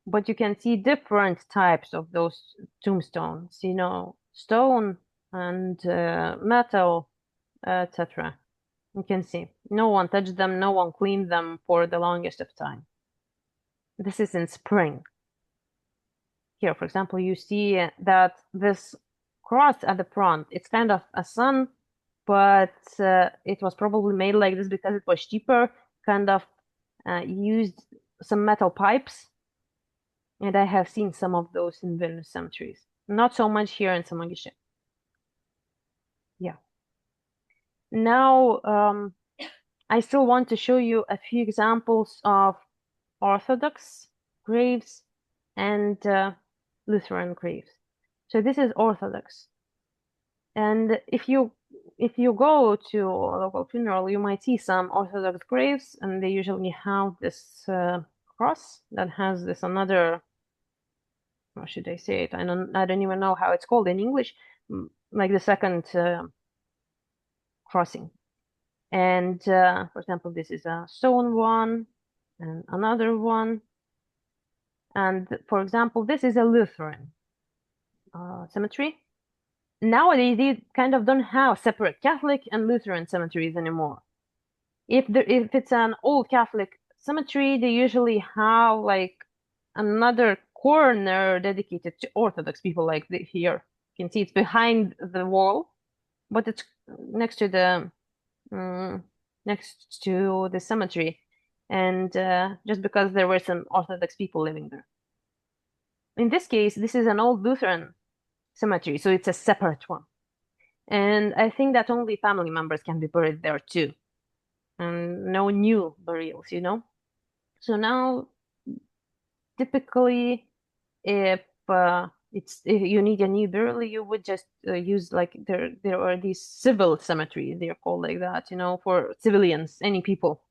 Speaker 1: but you can see different types of those tombstones, stone and metal, etc. You can see no one touched them, no one cleaned them for the longest of time. This is in spring. Here, for example, you see that this cross at the front, it's kind of a sun, but it was probably made like this because it was cheaper, kind of used some metal pipes. And I have seen some of those in Vilnius cemeteries. Not so much here in Žemeikytė. Yeah. Now, I still want to show you a few examples of Orthodox graves and Lutheran graves. So this is Orthodox. And if you go to a local funeral, you might see some Orthodox graves, and they usually have this cross that has this another, how should I say it? I don't even know how it's called in English, like the second crossing. And for example, this is a stone one and another one. And for example, this is a Lutheran cemetery. Nowadays, they kind of don't have separate Catholic and Lutheran cemeteries anymore. If it's an old Catholic cemetery, they usually have like another corner dedicated to Orthodox people, like here. You can see it's behind the wall, but it's next to the cemetery, and just because there were some Orthodox people living there. In this case, this is an old Lutheran cemetery, so it's a separate one. And I think that only family members can be buried there too, and no new burials, So now, typically, if you need a new burial, you would just use, like, there are these civil cemeteries, they're called like that, for civilians, any people,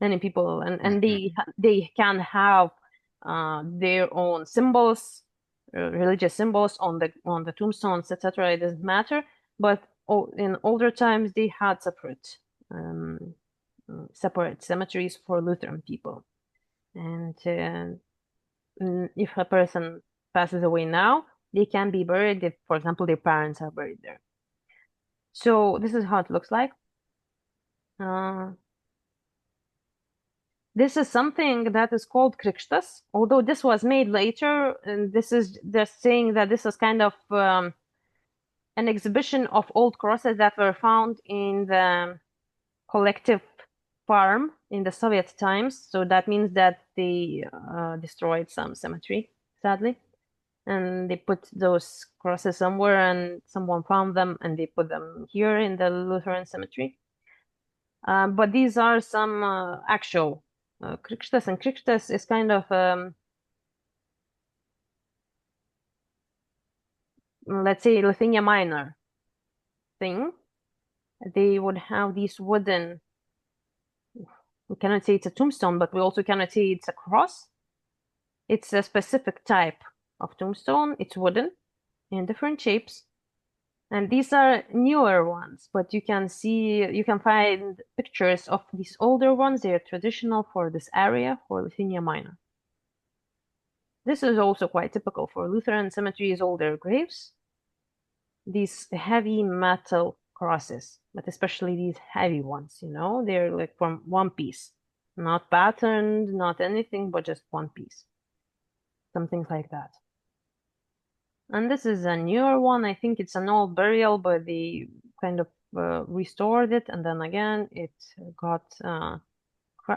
Speaker 1: and they can have their own symbols, religious symbols on the tombstones, etc. It doesn't matter. But in older times, they had separate cemeteries for Lutheran people. And if a person passes away now, they can be buried if, for example, their parents are buried there. So this is how it looks like. This is something that is called krikštas, although this was made later, and this is just saying that this is kind of an exhibition of old crosses that were found in the collective farm in the Soviet times. So that means that they destroyed some cemetery, sadly, and they put those crosses somewhere, and someone found them, and they put them here in the Lutheran cemetery. But these are some actual krikštas, and krikštas is kind of let's say Lithuania Minor thing. They would have these wooden, we cannot say it's a tombstone, but we also cannot say it's a cross. It's a specific type of tombstone. It's wooden in different shapes. And these are newer ones, but you can find pictures of these older ones. They are traditional for this area, for Lithuania Minor. This is also quite typical for Lutheran cemeteries, older graves. These heavy metal crosses, but especially these heavy ones, they're like from one piece, not patterned, not anything, but just one piece. Something like that. And this is a newer one. I think it's an old burial, but they kind of restored it, and then again it got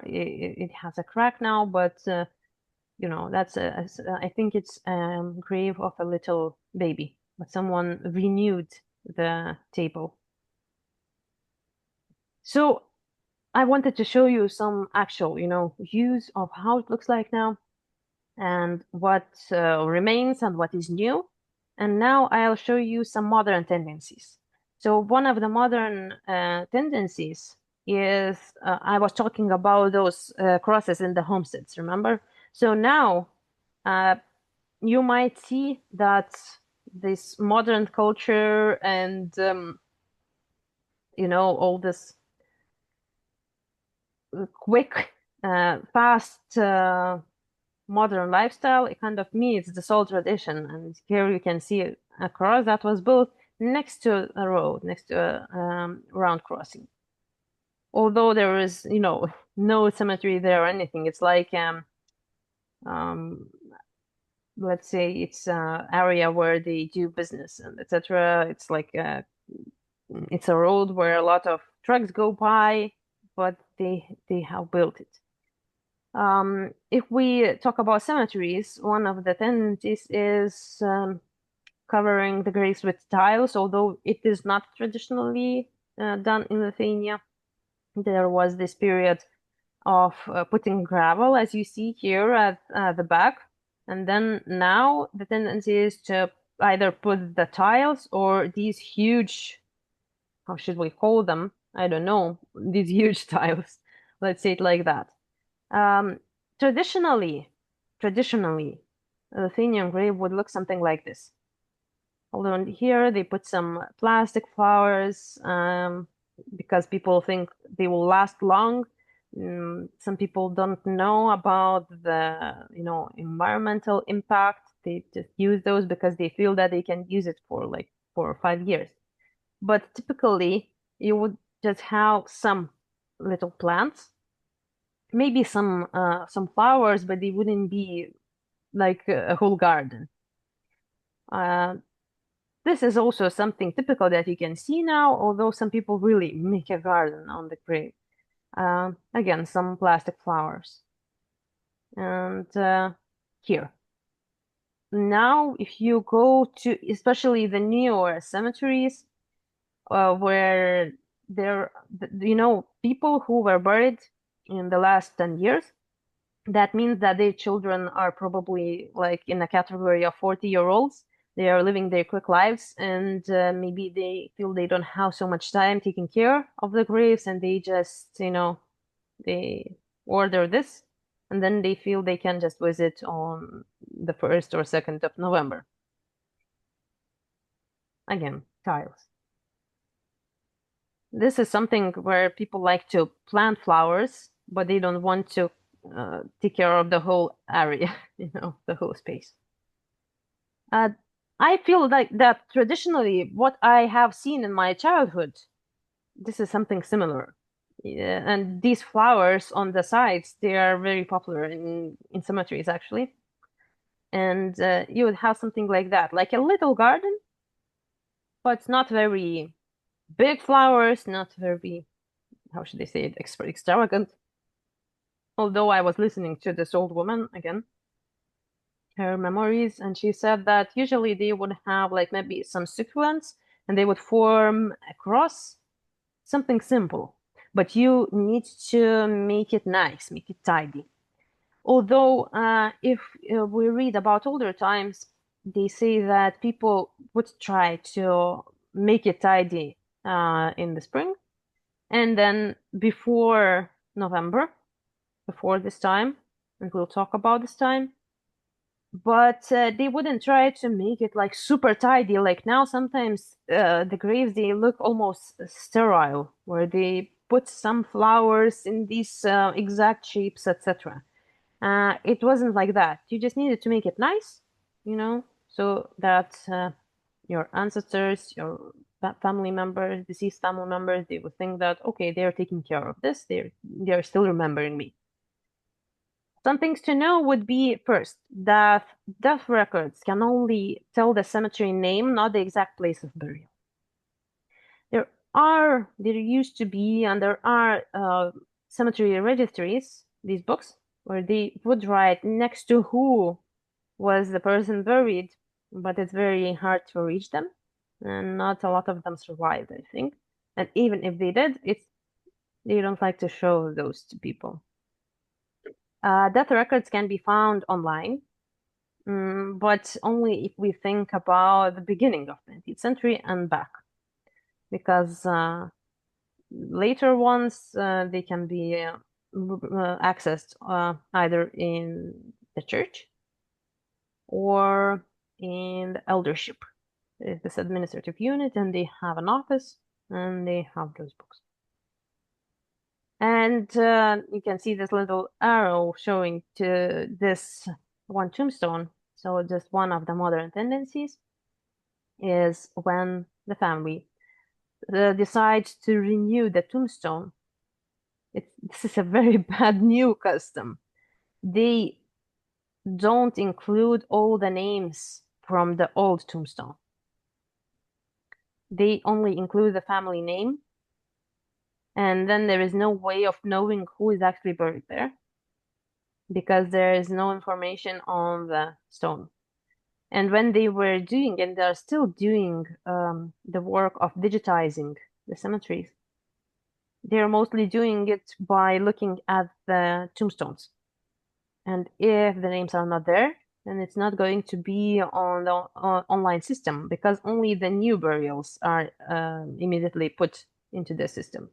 Speaker 1: it has a crack now, but that's I think it's a grave of a little baby, but someone renewed the table. So I wanted to show you some actual, views of how it looks like now, and what remains and what is new. And now I'll show you some modern tendencies. So one of the modern tendencies is I was talking about those crosses in the homesteads, remember? So now you might see that this modern culture and all this quick, fast, modern lifestyle, it kind of meets this old tradition. And here you can see a cross that was built next to a road, next to a round crossing. Although there is, no cemetery there or anything. It's like um, let's say it's an area where they do business and etc. It's like it's a road where a lot of trucks go by, but they have built it. If we talk about cemeteries, one of the tendencies is covering the graves with tiles, although it is not traditionally done in Lithuania. There was this period of putting gravel, as you see here at the back. And then now the tendency is to either put the tiles or these huge, how should we call them? I don't know, these huge tiles. Let's say it like that. Um, traditionally, a Lithuanian grave would look something like this. Although here they put some plastic flowers because people think they will last long. Some people don't know about the, environmental impact. They just use those because they feel that they can use it for like 4 or 5 years. But typically, you would just have some little plants, maybe some flowers, but they wouldn't be like a whole garden. Uh, this is also something typical that you can see now, although some people really make a garden on the grave. Again, some plastic flowers. And here. Now, if you go to especially the newer cemeteries, where there, people who were buried in the last 10 years, that means that their children are probably like in a category of 40-year-olds. They are living their quick lives, and maybe they feel they don't have so much time taking care of the graves, and they just, they order this, and then they feel they can just visit on the 1st or 2nd of November. Again, tiles. This is something where people like to plant flowers, but they don't want to take care of the whole area, the whole space. I feel like that traditionally, what I have seen in my childhood, this is something similar. Yeah, and these flowers on the sides, they are very popular in cemeteries, actually. And you would have something like that, like a little garden, but not very big flowers, not very, how should I say it, extravagant. Although I was listening to this old woman again, her memories, and she said that usually they would have like maybe some succulents and they would form a cross, something simple, but you need to make it nice, make it tidy. Although, if we read about older times, they say that people would try to make it tidy in the spring, and then before November, before this time, and we'll talk about this time, but they wouldn't try to make it like super tidy. Like now, sometimes the graves they look almost sterile, where they put some flowers in these exact shapes, etc. It wasn't like that. You just needed to make it nice, so that your ancestors, your family members, deceased family members, they would think that okay, they're taking care of this. They're still remembering me. Some things to know would be first that death records can only tell the cemetery name, not the exact place of burial. There used to be, and there are cemetery registries, these books, where they would write next to who was the person buried, but it's very hard to reach them, and not a lot of them survived, I think. And even if they did, they don't like to show those to people. Death records can be found online, but only if we think about the beginning of the 19th century and back. because later ones they can be accessed either in the church or in the eldership. It's this administrative unit, and they have an office, and they have those books. And you can see this little arrow showing to this one tombstone. So just one of the modern tendencies is when the family decides to renew the tombstone. This is a very bad new custom. They don't include all the names from the old tombstone. They only include the family name, and then there is no way of knowing who is actually buried there because there is no information on the stone. And when they were doing, and they're still doing, the work of digitizing the cemeteries, they're mostly doing it by looking at the tombstones. And if the names are not there, then it's not going to be on the online system because only the new burials are immediately put into the system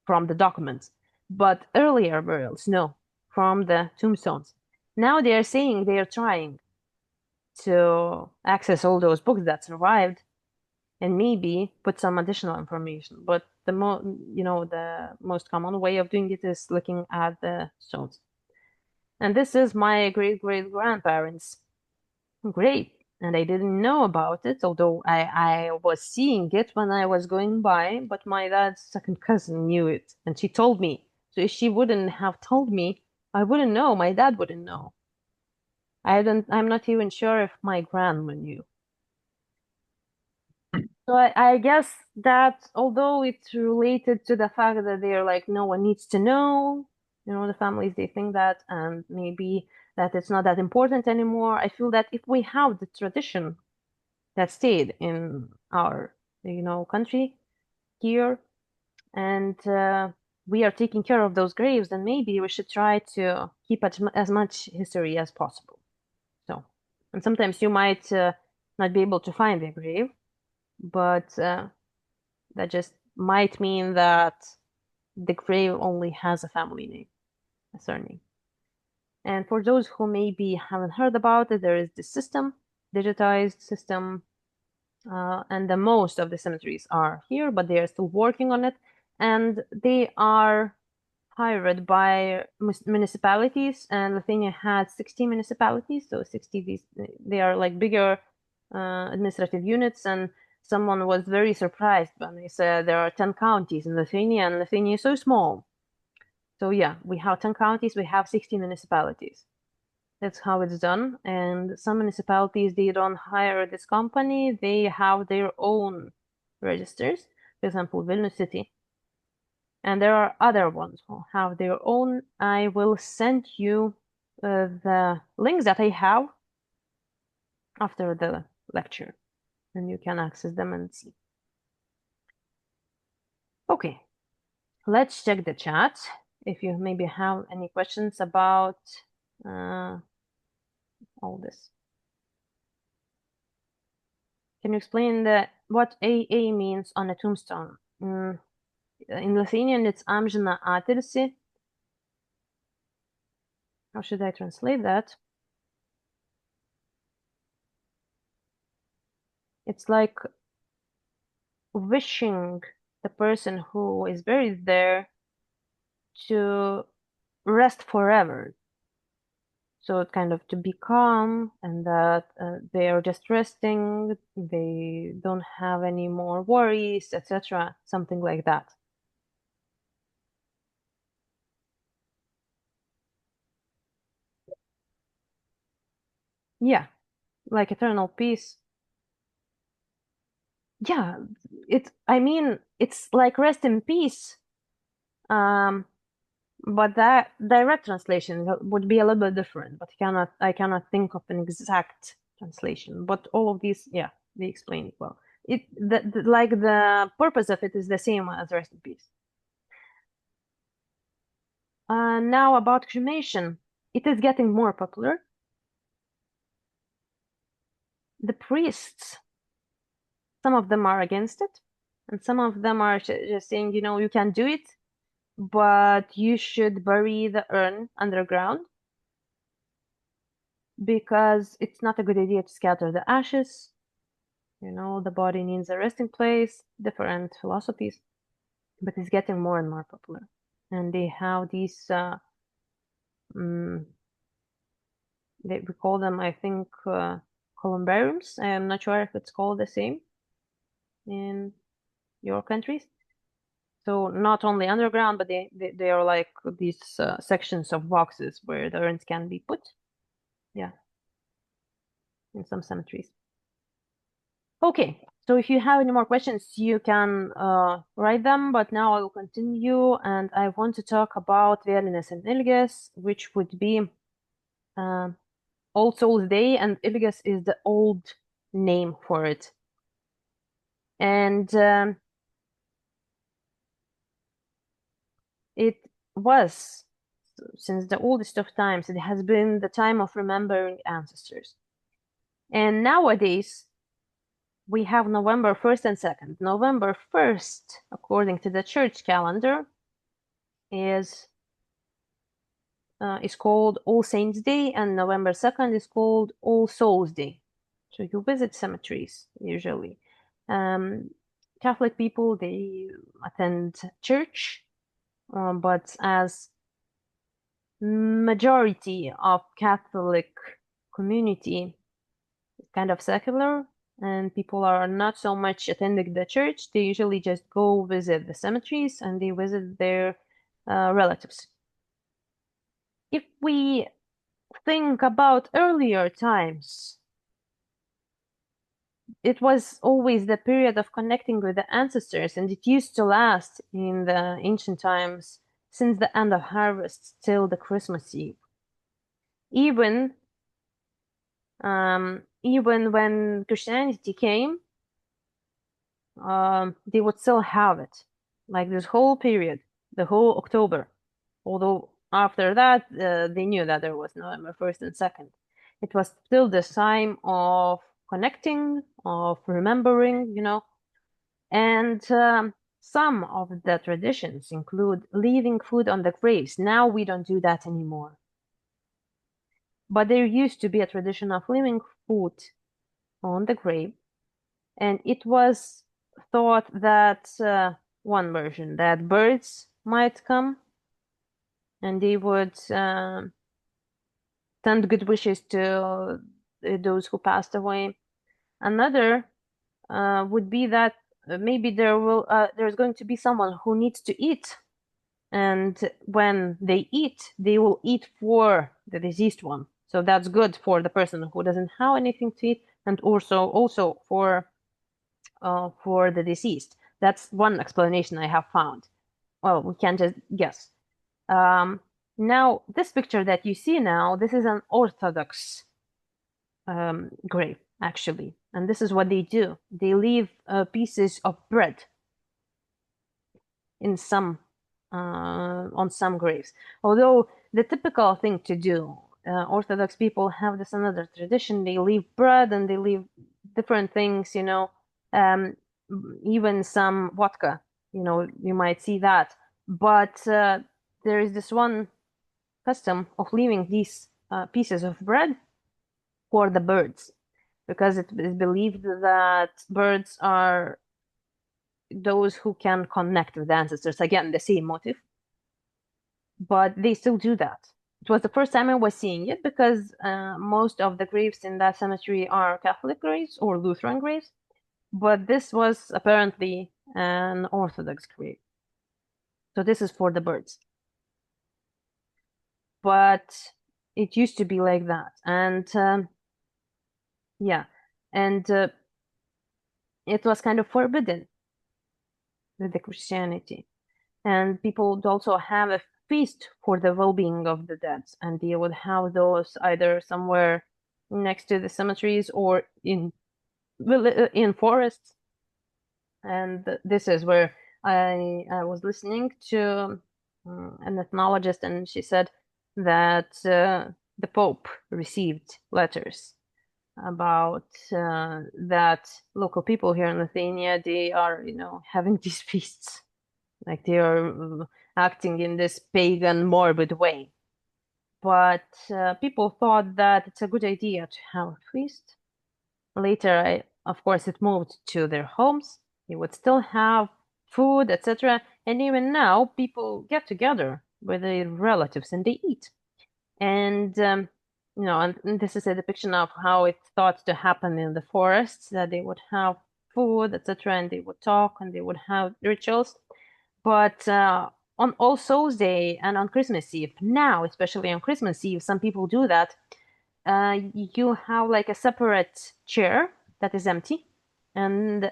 Speaker 1: from the documents. But earlier burials, no, from the tombstones. Now they are saying they are trying to access all those books that survived and maybe put some additional information. But the most common way of doing it is looking at the stones. And this is my great-great-grandparents' grave. And I didn't know about it, although I was seeing it when I was going by, but my dad's second cousin knew it, and she told me. So if she wouldn't have told me, I wouldn't know, my dad wouldn't know. I'm not even sure if my grandma knew. So I guess that although it's related to the fact that they're like, no one needs to know, the families, they think that, and maybe that it's not that important anymore. I feel that if we have the tradition that stayed in our, country here, and we are taking care of those graves, then maybe we should try to keep as much history as possible. So, and sometimes you might not be able to find the grave, but that just might mean that the grave only has a family name, a surname. And for those who maybe haven't heard about it, there is this system, digitized system, and the most of the cemeteries are here, but they are still working on it, and they are hired by municipalities, and Lithuania had 60 municipalities, so 60 they are like bigger administrative units, and someone was very surprised when they said there are 10 counties in Lithuania, and Lithuania is so small. So yeah, we have 10 counties, we have 60 municipalities. That's how it's done. And some municipalities, they don't hire this company, they have their own registers. For example, Vilnius City. And there are other ones who have their own. I will send you the links that I have after the lecture, and you can access them and see. Okay, let's check the chat. If you maybe have any questions about all this. Can you explain what AA means on a tombstone? In Lithuanian, it's amžina atilsį. How should I translate that? It's like wishing the person who is buried there to rest forever. So kind of to be calm, and that they are just resting, they don't have any more worries, etc. Something like that. Yeah, like eternal peace. Yeah, it's like rest in peace. But that direct translation would be a little bit different, but I cannot think of an exact translation. But all of these, yeah, they explain it well. Like the purpose of it is the same as rest in peace. Now about cremation, it is getting more popular. The priests, some of them are against it, And some of them are just saying, you can do it, but you should bury the urn underground because it's not a good idea to scatter the ashes. The body needs a resting place, different philosophies, but it's getting more and more popular. And they have these, we call them, I think, columbariums. I am not sure if it's called the same in your countries. So not only underground, but they are like these sections of boxes where the urns can be put. Yeah, in some cemeteries. Okay, so if you have any more questions, you can write them, but now I will continue, and I want to talk about Vėlinės and Ilges, which would be All Souls Day, and Ilges is the old name for it. And it was, since the oldest of times, it has been the time of remembering ancestors. And nowadays, we have November 1st and 2nd. November 1st, according to the church calendar, is called All Saints Day, and November 2nd is called All Souls Day. So you visit cemeteries usually. Catholic people, they attend church, but as majority of Catholic community is kind of secular, and people are not so much attending the church. They usually just go visit the cemeteries and they visit their relatives. If we think about earlier times, it was always the period of connecting with the ancestors, and it used to last in the ancient times since the end of harvest till the Christmas Eve. Even when Christianity came, they would still have it, like this whole period, the whole October. Although after that, they knew that there was November 1st and 2nd. It was still the time of connecting, of remembering, And some of the traditions include leaving food on the graves. Now we don't do that anymore. But there used to be a tradition of leaving food on the grave, and it was thought that one version that birds might come and they would send good wishes to those who passed away. Another would be that maybe there's going to be someone who needs to eat, and when they eat, they will eat for the deceased one. So that's good for the person who doesn't have anything to eat, and also for the deceased. That's one explanation I have found. Well, we can just guess. Now, this picture that you see now, this is an Orthodox grave, actually. And this is what they do. They leave pieces of bread in on some graves. Although the typical thing to do, Orthodox people have this another tradition. They leave bread and they leave different things, even some vodka, you might see that. But there is this one custom of leaving these pieces of bread for the birds, because it is believed that birds are those who can connect with the ancestors. Again, the same motive, but they still do that. It was the first time I was seeing it because most of the graves in that cemetery are Catholic graves or Lutheran graves, but this was apparently an Orthodox grave. So this is for the birds. But it used to be like that. And yeah, and it was kind of forbidden with the Christianity. And people would also have a feast for the well-being of the dead, and they would have those either somewhere next to the cemeteries or in forests. And this is where I was listening to an ethnologist, and she said that the Pope received letters about that local people here in Lithuania, they are, having these feasts. Like they are acting in this pagan, morbid way. But people thought that it's a good idea to have a feast. Later, of course, it moved to their homes. They would still have food, etc. And even now, people get together with their relatives and they eat. And and this is a depiction of how it's thought to happen in the forests, that they would have food, etc., and they would talk and they would have rituals. But on All Souls Day and on Christmas Eve, now, especially on Christmas Eve, some people do that. You have like a separate chair that is empty, and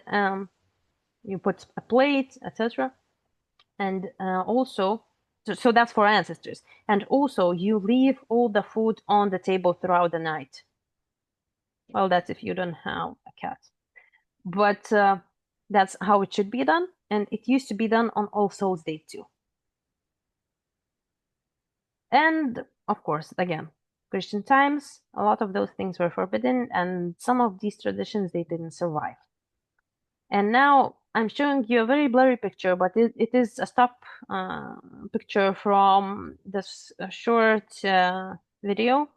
Speaker 1: you put a plate, etc. And also, so that's for ancestors. And also, you leave all the food on the table throughout the night. Well, that's if you don't have a cat. But that's how it should be done. And it used to be done on All Souls Day too. And of course, again, Christian times, a lot of those things were forbidden, and some of these traditions, they didn't survive. And now I'm showing you a very blurry picture, but it is a stop picture from this short video.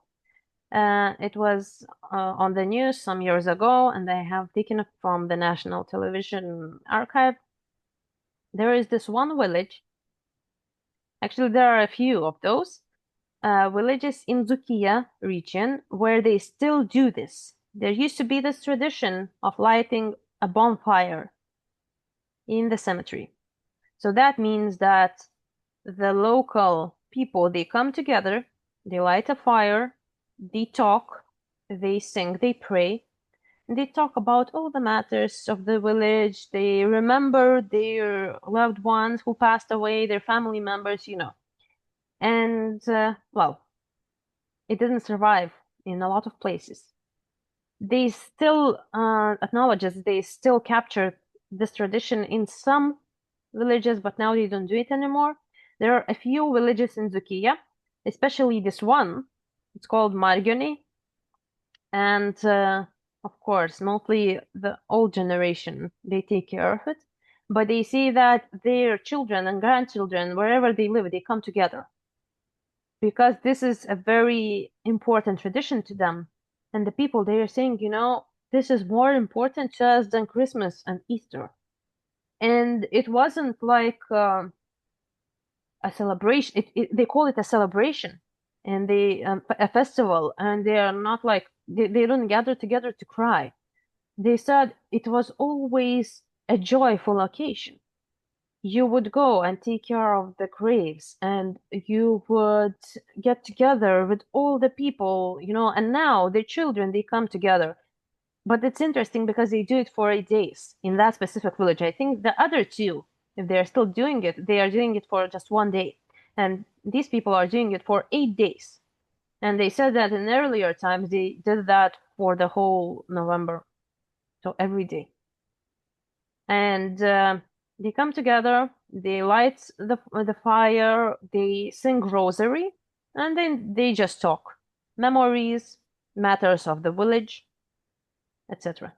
Speaker 1: It was on the news some years ago, and I have taken it from the National Television Archive. There is this one village. Actually, there are a few of those villages in Dzūkija region where they still do this. There used to be this tradition of lighting a bonfire in the cemetery. So that means that the local people, they come together, they light a fire, they talk, they sing, they pray, and they talk about all the matters of the village. They remember their loved ones who passed away, their family members, And, well, it didn't survive in a lot of places. They still acknowledges they still capture this tradition in some villages, but now they don't do it anymore. There are a few villages in Dzūkija, especially this one. It's called Margioni. And of course, mostly the old generation, they take care of it. But they see that their children and grandchildren, wherever they live, they come together. Because this is a very important tradition to them. And the people, they are saying, this is more important to us than Christmas and Easter. And it wasn't like a celebration. They call it a celebration and a festival. And they are not like, they don't gather together to cry. They said it was always a joyful occasion. You would go and take care of the graves and you would get together with all the people, and now the children, they come together. But it's interesting because they do it for 8 days in that specific village. I think the other two, if they're still doing it, they are doing it for just one day. And these people are doing it for 8 days. And they said that in earlier times, they did that for the whole November. So every day. And they come together, they light the fire, they sing rosary, and then they just talk. Memories, matters of the village, etc.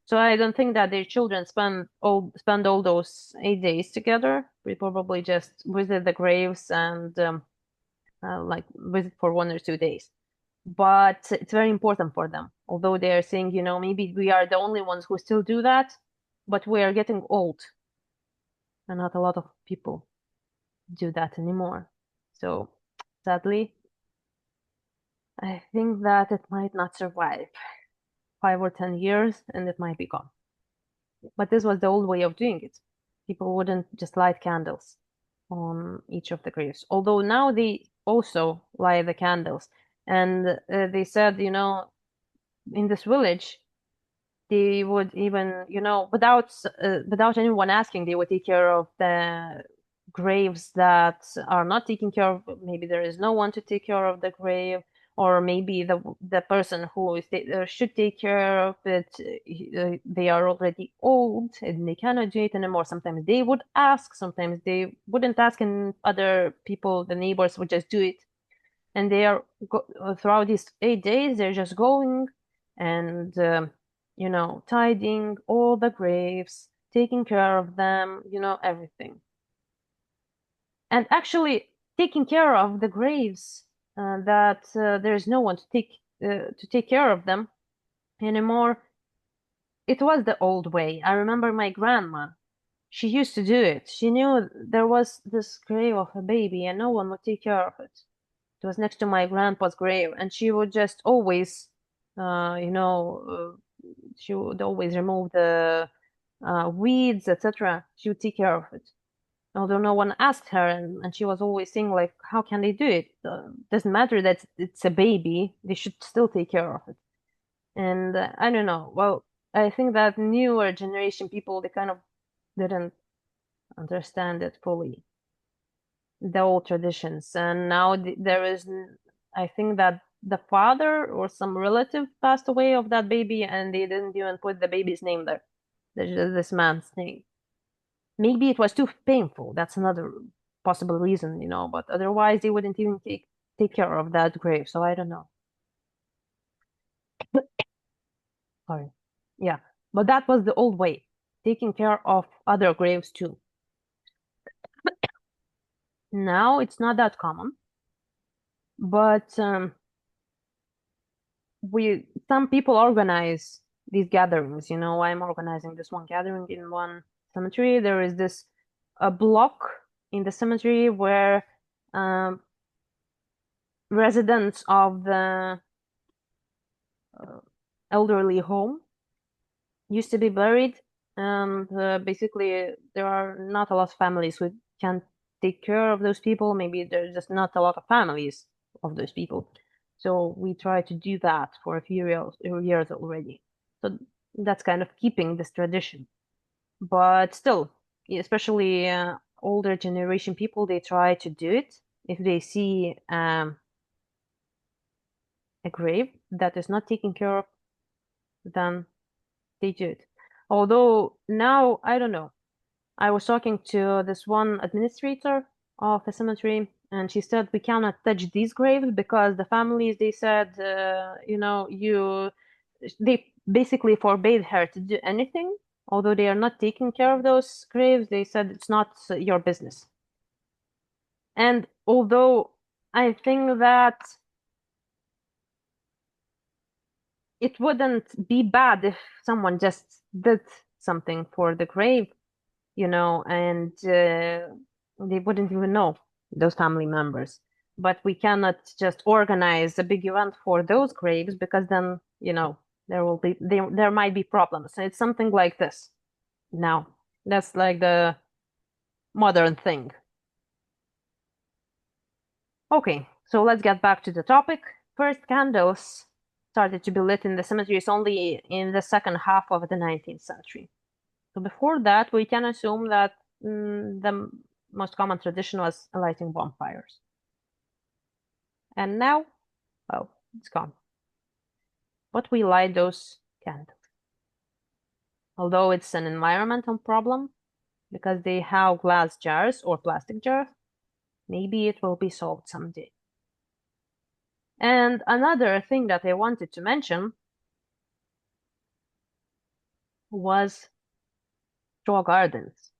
Speaker 1: So I don't think that their children spend all those 8 days together. We probably just visit the graves and like visit for 1 or 2 days. But it's very important for them. Although they are saying, maybe we are the only ones who still do that, but we are getting old. And not a lot of people do that anymore. So sadly, I think that it might not survive 5 or 10 years and it might be gone. But this was the old way of doing it. People wouldn't just light candles on each of the graves. Although now they also light the candles. And they said, in this village, they would even, without anyone asking, they would take care of the graves that are not taken care of. Maybe there is no one to take care of the grave, or maybe the person who should take care of it, they are already old and they cannot do it anymore. Sometimes they would ask, sometimes they wouldn't ask, and other people, the neighbors, would just do it. And they are throughout these 8 days, they're just going and tidying all the graves, taking care of them, everything. And actually taking care of the graves that there's no one to take care of them anymore. It was the old way. I remember my grandma. She used to do it. She knew there was this grave of a baby and no one would take care of it. It was next to my grandpa's grave, and she would just always, she would always remove the weeds, etc. She would take care of it. Although no one asked her, and she was always saying, like, how can they do it? Doesn't matter that it's a baby, they should still take care of it. And I don't know. Well, I think that newer generation people, they kind of didn't understand it fully, the old traditions. And now there is, I think that the father or some relative passed away of that baby, and they didn't even put the baby's name there. There's just this man's name. Maybe it was too painful. That's another possible reason, but otherwise they wouldn't even take care of that grave. So I don't know. Sorry. Yeah. But that was the old way, taking care of other graves too. Now it's not that common, but some people organize these gatherings. I'm organizing this one gathering in one cemetery. There is this a block in the cemetery where residents of the elderly home used to be buried, and basically there are not a lot of families who can take care of those people. Maybe there's just not a lot of families of those people. So we try to do that for a few years already. So that's kind of keeping this tradition. But still, especially older generation people, they try to do it. If they see a grave that is not taken care of, then they do it. Although now, I don't know. I was talking to this one administrator of a cemetery, and she said we cannot touch these graves because the families, they said, they basically forbade her to do anything. Although they are not taking care of those graves, they said it's not your business. And although I think that it wouldn't be bad if someone just did something for the grave, and they wouldn't even know, those family members. But we cannot just organize a big event for those graves because then, there might be problems. So it's something like this. Now, that's like the modern thing. Okay, so let's get back to the topic. First candles started to be lit in the cemeteries only in the second half of the 19th century. So before that, we can assume that the most common tradition was lighting bonfires. And now, well, it's gone. But we light those candles. Although it's an environmental problem, because they have glass jars or plastic jars, maybe it will be solved someday. And another thing that I wanted to mention was straw gardens.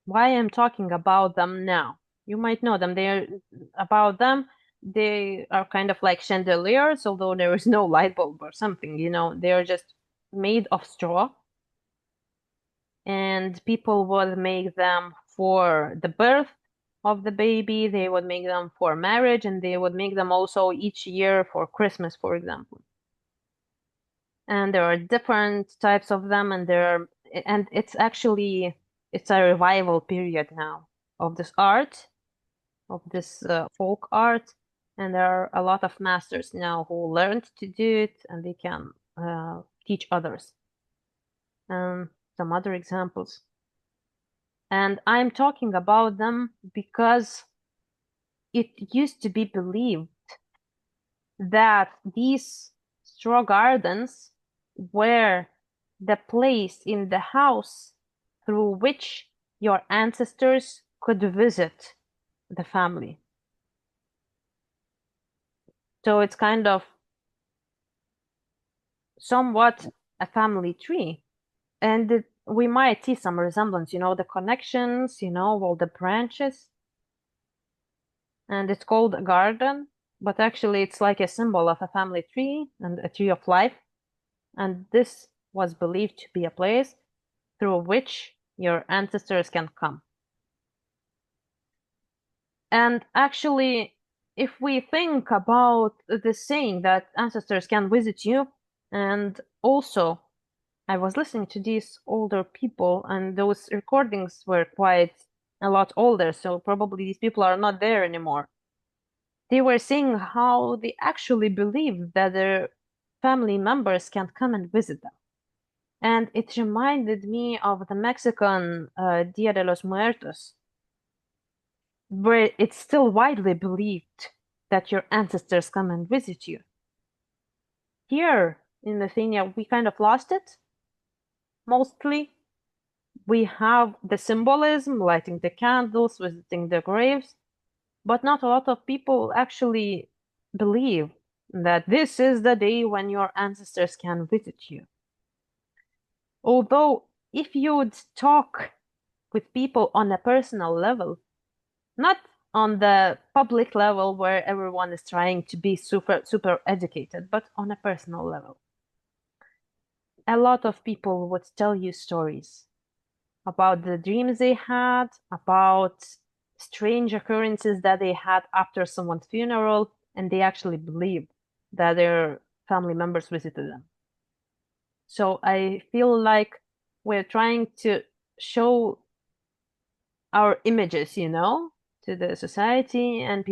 Speaker 1: Why I'm talking about them now? You might know them. They are kind of like chandeliers, although there is no light bulb or something, they are just made of straw. And people would make them for the birth of the baby, they would make them for marriage, and they would make them also each year for Christmas, for example. And there are different types of them, and it's a revival period now of this art, of this folk art, and there are a lot of masters now who learned to do it, and they can teach others. Some other examples. And I'm talking about them because it used to be believed that these straw gardens were the place in the house through which your ancestors could visit the family. So it's kind of somewhat a family tree. And we might see some resemblance, the connections, all the branches. And it's called a garden, but actually it's like a symbol of a family tree and a tree of life. And this was believed to be a place through which your ancestors can come. And actually, if we think about the saying that ancestors can visit you, and also I was listening to these older people, and those recordings were quite a lot older, so probably these people are not there anymore. They were saying how they actually believe that their family members can come and visit them. And it reminded me of the Mexican Dia de los Muertos, where it's still widely believed that your ancestors come and visit you. Here in Lithuania, we kind of lost it. Mostly, we have the symbolism, lighting the candles, visiting the graves, but not a lot of people actually believe that this is the day when your ancestors can visit you. Although, if you would talk with people on a personal level, not on the public level where everyone is trying to be super educated, but on a personal level, a lot of people would tell you stories about the dreams they had, about strange occurrences that they had after someone's funeral, and they actually believe that their family members visited them. So I feel like we're trying to show our images, to the society, and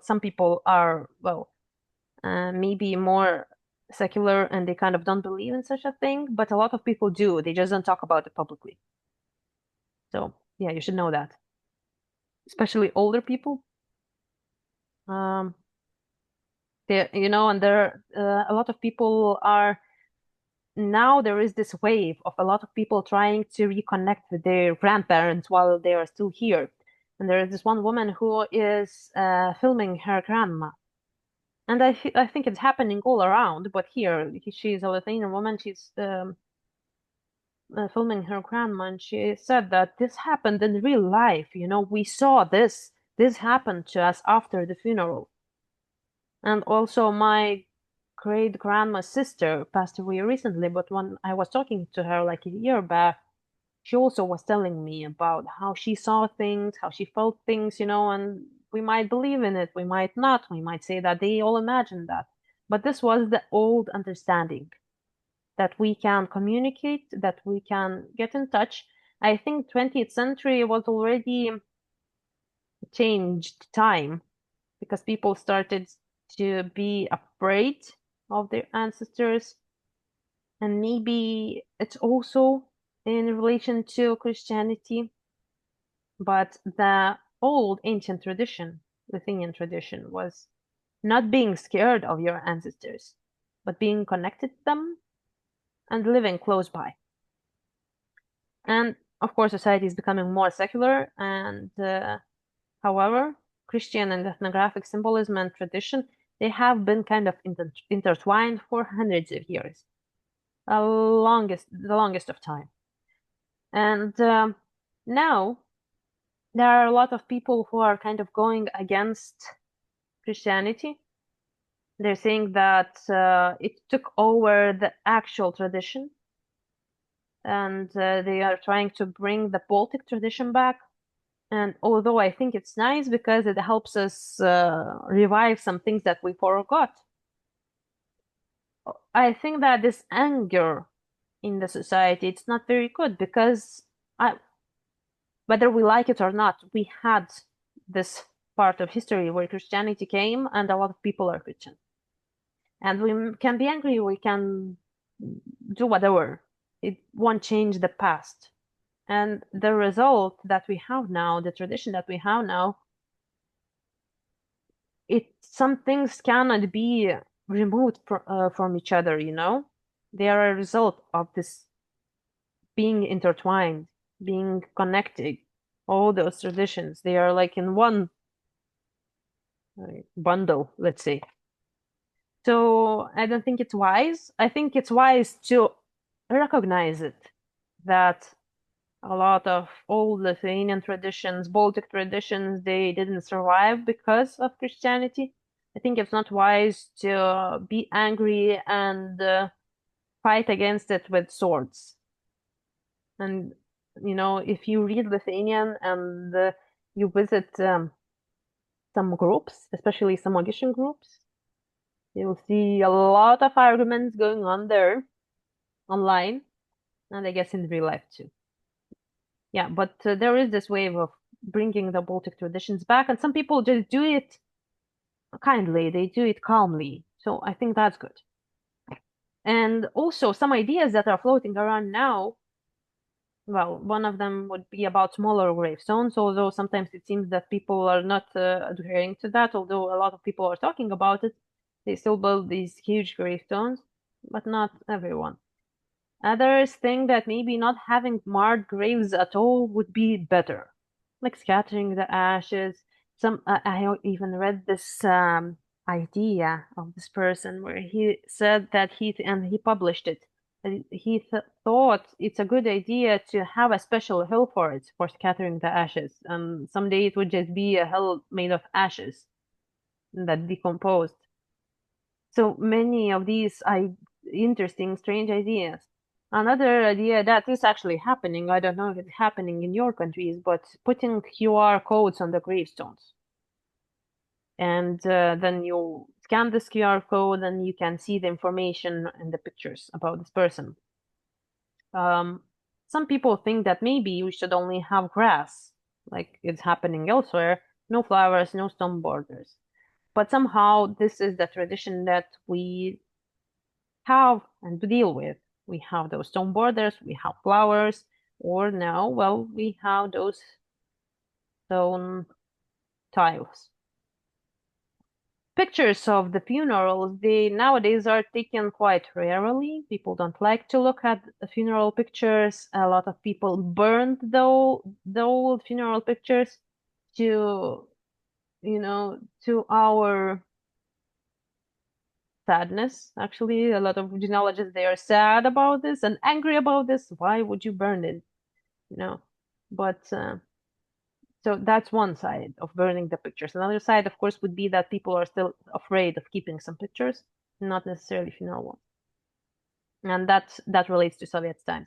Speaker 1: some people are, well, maybe more secular and they kind of don't believe in such a thing, but a lot of people do. They just don't talk about it publicly. So yeah, you should know that. Especially older people. Um, and there a lot of people are now there is this wave of a lot of people trying to reconnect with their grandparents while they are still here. And there is this one woman who is filming her grandma. And I think it's happening all around, but here she's a Lithuanian woman. She's filming her grandma, and she said that this happened in real life. We saw this. This happened to us after the funeral. And also, my great grandma's sister passed away recently, but when I was talking to her like a year back, she also was telling me about how she saw things, how she felt things, and we might believe in it, we might not, we might say that they all imagined that. But this was the old understanding that we can communicate, that we can get in touch. I think 20th century was already changed time because people started to be afraid of their ancestors. And maybe it's also in relation to Christianity, but the old ancient tradition, Lithuanian tradition, was not being scared of your ancestors, but being connected to them and living close by. And of course, society is becoming more secular, and however, Christian and ethnographic symbolism and tradition, they have been kind of intertwined for hundreds of years, the longest of time. And now there are a lot of people who are kind of going against Christianity. They're saying that it took over the actual tradition, and they are trying to bring the Baltic tradition back. And although I think it's nice because it helps us revive some things that we forgot, I think that this anger in the society, it's not very good because whether we like it or not, we had this part of history where Christianity came and a lot of people are Christian. And we can be angry, we can do whatever. It won't change the past. And the result that we have now, the tradition that we have now, some things cannot be removed from each other, They are a result of this being intertwined, being connected. All those traditions, they are like in one bundle, let's say. So I don't think it's wise. I think it's wise to recognize it, that a lot of old Lithuanian traditions, Baltic traditions, they didn't survive because of Christianity. I think it's not wise to be angry and fight against it with swords. And if you read Lithuanian and you visit some groups, especially some magician groups, you'll see a lot of arguments going on there online, and I guess in real life too. Yeah, but there is this wave of bringing the Baltic traditions back, and some people just do it kindly, they do it calmly. So I think that's good. And also, some ideas that are floating around now, well, one of them would be about smaller gravestones, although sometimes it seems that people are not adhering to that, although a lot of people are talking about it. They still build these huge gravestones, but not everyone. Others think that maybe not having marked graves at all would be better, like scattering the ashes. I even read this idea of this person where he said that he published it. He thought it's a good idea to have a special hill for it for scattering the ashes. Someday it would just be a hill made of ashes that decomposed. So many of these interesting, strange ideas. Another idea that is actually happening, I don't know if it's happening in your countries, but putting QR codes on the gravestones. And then you scan this QR code and you can see the information and the pictures about this person. Some people think that maybe we should only have grass, like it's happening elsewhere, no flowers, no stone borders. But somehow this is the tradition that we have and deal with. We have those stone borders, we have flowers, or now, well, we have those stone tiles. Pictures of the funerals, they nowadays are taken quite rarely. People don't like to look at the funeral pictures. A lot of people burned the old funeral pictures to, to our sadness. Actually, a lot of genealogists, they are sad about this and angry about this. Why would you burn it? But so that's one side of burning the pictures. Another side, of course, would be that people are still afraid of keeping some pictures, not necessarily funeral ones. And that relates to Soviet times.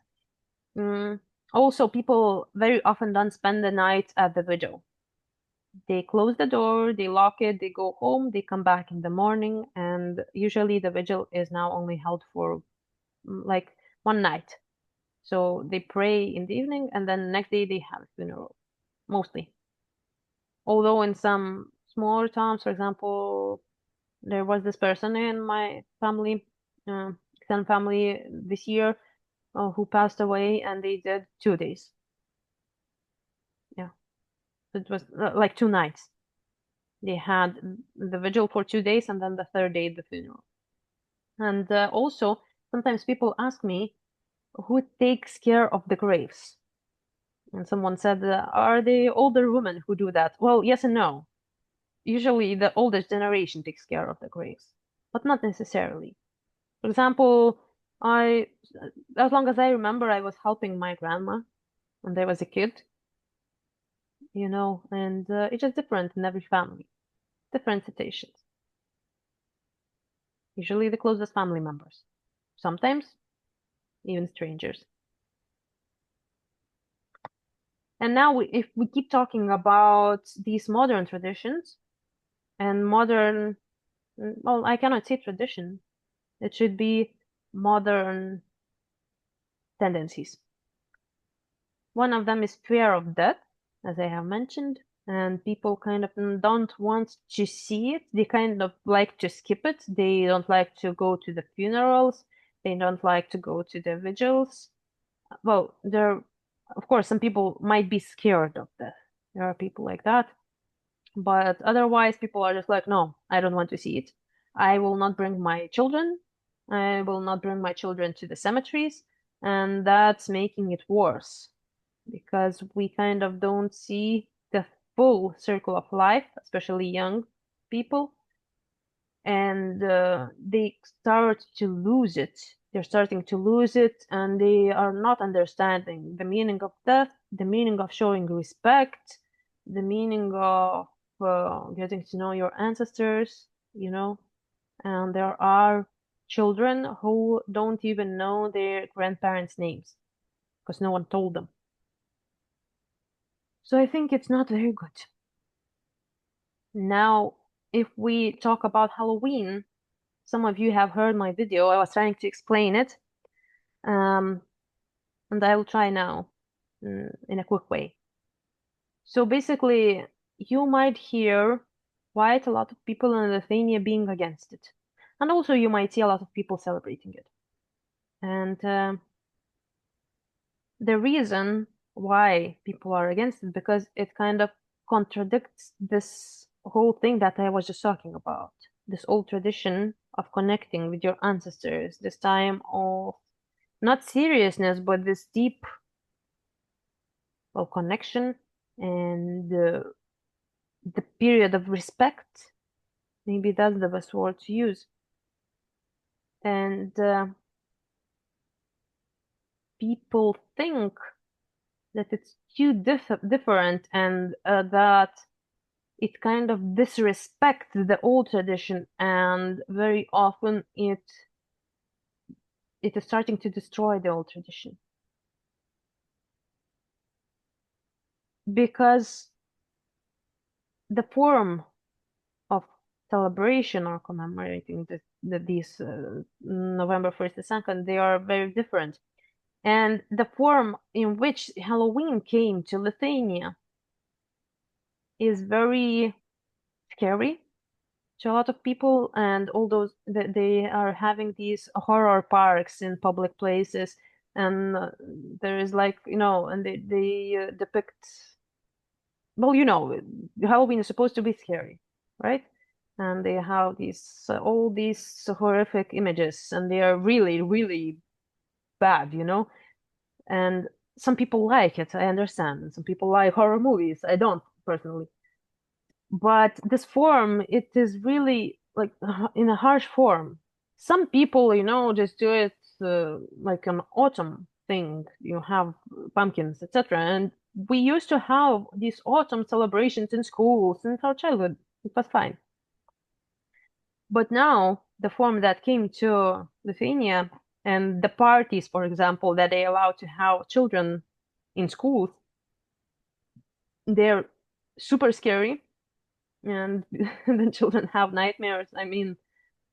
Speaker 1: Also, people very often don't spend the night at the vigil. They close the door, they lock it, they go home, they come back in the morning, and usually the vigil is now only held for like one night. So they pray in the evening, and then the next day they have a funeral, mostly. Although in some smaller towns, for example, there was this person in my family, extended family this year, who passed away, and they did 2 days. Yeah, it was like 2 nights. They had the vigil for 2 days, and then the third day the funeral. And also, sometimes people ask me, who takes care of the graves? And someone said, are they older women who do that? Well, yes and no. Usually the oldest generation takes care of the graves, but not necessarily. For example, as long as I remember, I was helping my grandma when I was a kid, and it's just different in every family, different situations. Usually the closest family members, sometimes even strangers. And now, if we keep talking about these modern traditions and modern, well, I cannot say tradition, it should be modern tendencies. One of them is fear of death, as I have mentioned, and people kind of don't want to see it. They kind of like to skip it. They don't like to go to the funerals. They don't like to go to the vigils. Well, of course, some people might be scared of death. There are people like that. But otherwise, people are just like, no, I don't want to see it. I will not bring my children. I will not bring my children to the cemeteries. And that's making it worse because we kind of don't see the full circle of life, especially young people. and they start to lose it. They're starting to lose it, and they are not understanding the meaning of death, the meaning of showing respect, the meaning of getting to know your ancestors, you know. And there are children who don't even know their grandparents' names because no one told them. So I think it's not very good. Now, if we talk about Halloween, some of you have heard my video. I was trying to explain it, and I will try now in a quick way. So basically, you might hear quite a lot of people in Lithuania being against it. And also you might see a lot of people celebrating it. And the reason why people are against it, because it kind of contradicts this whole thing that I was just talking about. This old tradition of connecting with your ancestors, this time of not seriousness, but this deep connection and the period of respect. Maybe that's the best word to use. And people think that it's too different and that it kind of disrespects the old tradition, and very often it is starting to destroy the old tradition. Because the form of celebration or commemorating these November 1st and 2nd, they are very different. And the form in which Halloween came to Lithuania is very scary to a lot of people, and all those that they are having these horror parks in public places, and there is like, and they depict, well, Halloween is supposed to be scary, right? And they have these all these horrific images, and they are really, really bad, and some people like it, I understand, and some people like horror movies. I don't personally. But this form, it is really like in a harsh form. Some people, just do it like an autumn thing. You have pumpkins, etc. And we used to have these autumn celebrations in schools since our childhood. It was fine. But now the form that came to Lithuania, and the parties, for example, that they allow to have children in schools, they're super scary, and the children have nightmares. I mean,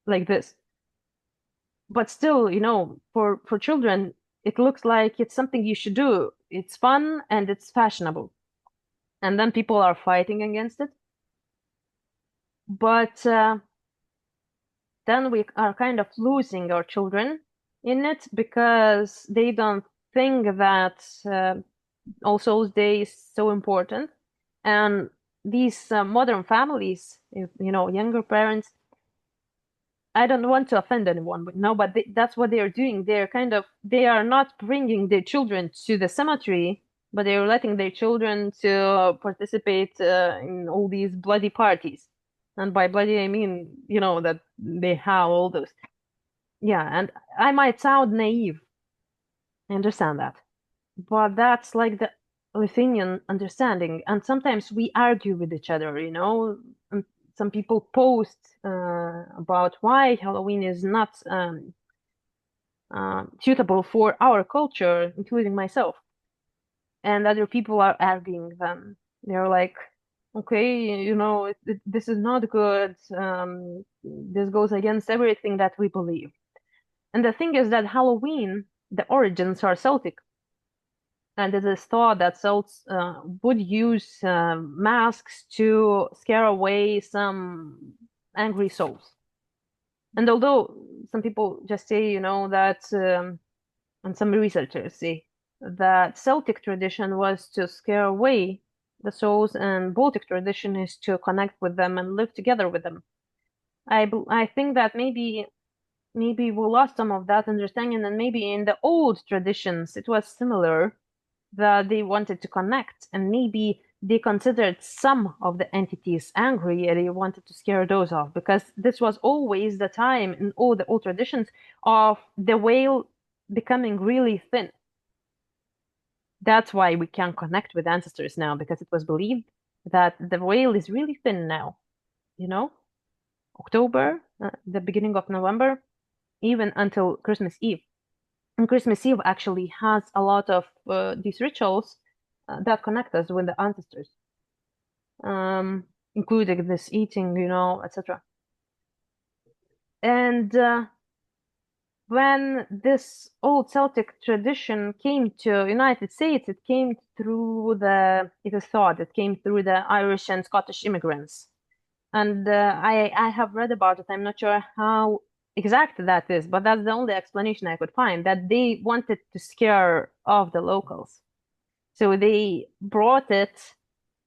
Speaker 1: like this. But still, for children, it looks like it's something you should do. It's fun and it's fashionable. And then people are fighting against it. But then we are kind of losing our children in it, because they don't think that All Souls Day is so important. And these modern families, younger parents, I don't want to offend anyone, but no, but that's what they are doing. They are not bringing their children to the cemetery, but they are letting their children to participate in all these bloody parties. And by bloody, I mean, that they have all those. Yeah, and I might sound naive. I understand that. But that's like the Lithuanian understanding. And sometimes we argue with each other, And some people post about why Halloween is not suitable for our culture, including myself. And other people are arguing them. They're like, okay, this is not good. This goes against everything that we believe. And the thing is that Halloween, the origins are Celtic. And it is thought that Celts would use masks to scare away some angry souls. And although some people just say, that, and some researchers say that Celtic tradition was to scare away the souls, and Baltic tradition is to connect with them and live together with them. I think that maybe we lost some of that understanding, and maybe in the old traditions it was similar, that they wanted to connect, and maybe they considered some of the entities angry and they wanted to scare those off, because this was always the time in all the old traditions of the whale becoming really thin. That's why we can connect with ancestors now, because it was believed that the whale is really thin now. October, the beginning of November, even until Christmas Eve. And Christmas Eve actually has a lot of these rituals that connect us with the ancestors, including this eating, etc. And when this old Celtic tradition came to United States, it came through it came through the Irish and Scottish immigrants. And I have read about it. I'm not sure how exact that is, but that's the only explanation I could find, that they wanted to scare off the locals. So they brought it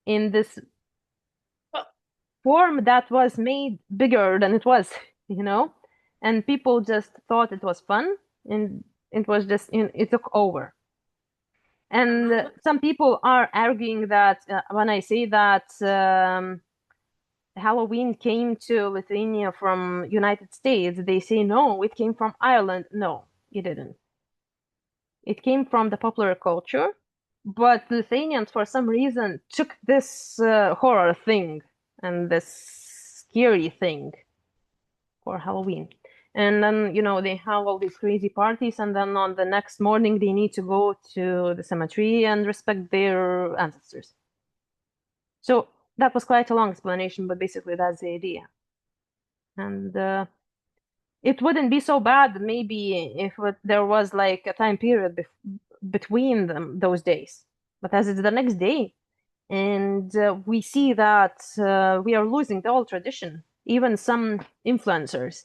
Speaker 1: in this form that was made bigger than it was, and people just thought it was fun, and it was just, it took over. And some people are arguing that when I say that Halloween came to Lithuania from United States, they say no, it came from Ireland. No, it didn't. It came from the popular culture, but Lithuanians, for some reason, took this horror thing and this scary thing for Halloween. And then, they have all these crazy parties, and then on the next morning, they need to go to the cemetery and respect their ancestors. So that was quite a long explanation, but basically that's the idea. And it wouldn't be so bad maybe if there was like a time period between those days. But as it's the next day, and we see that we are losing the old tradition. Even some influencers,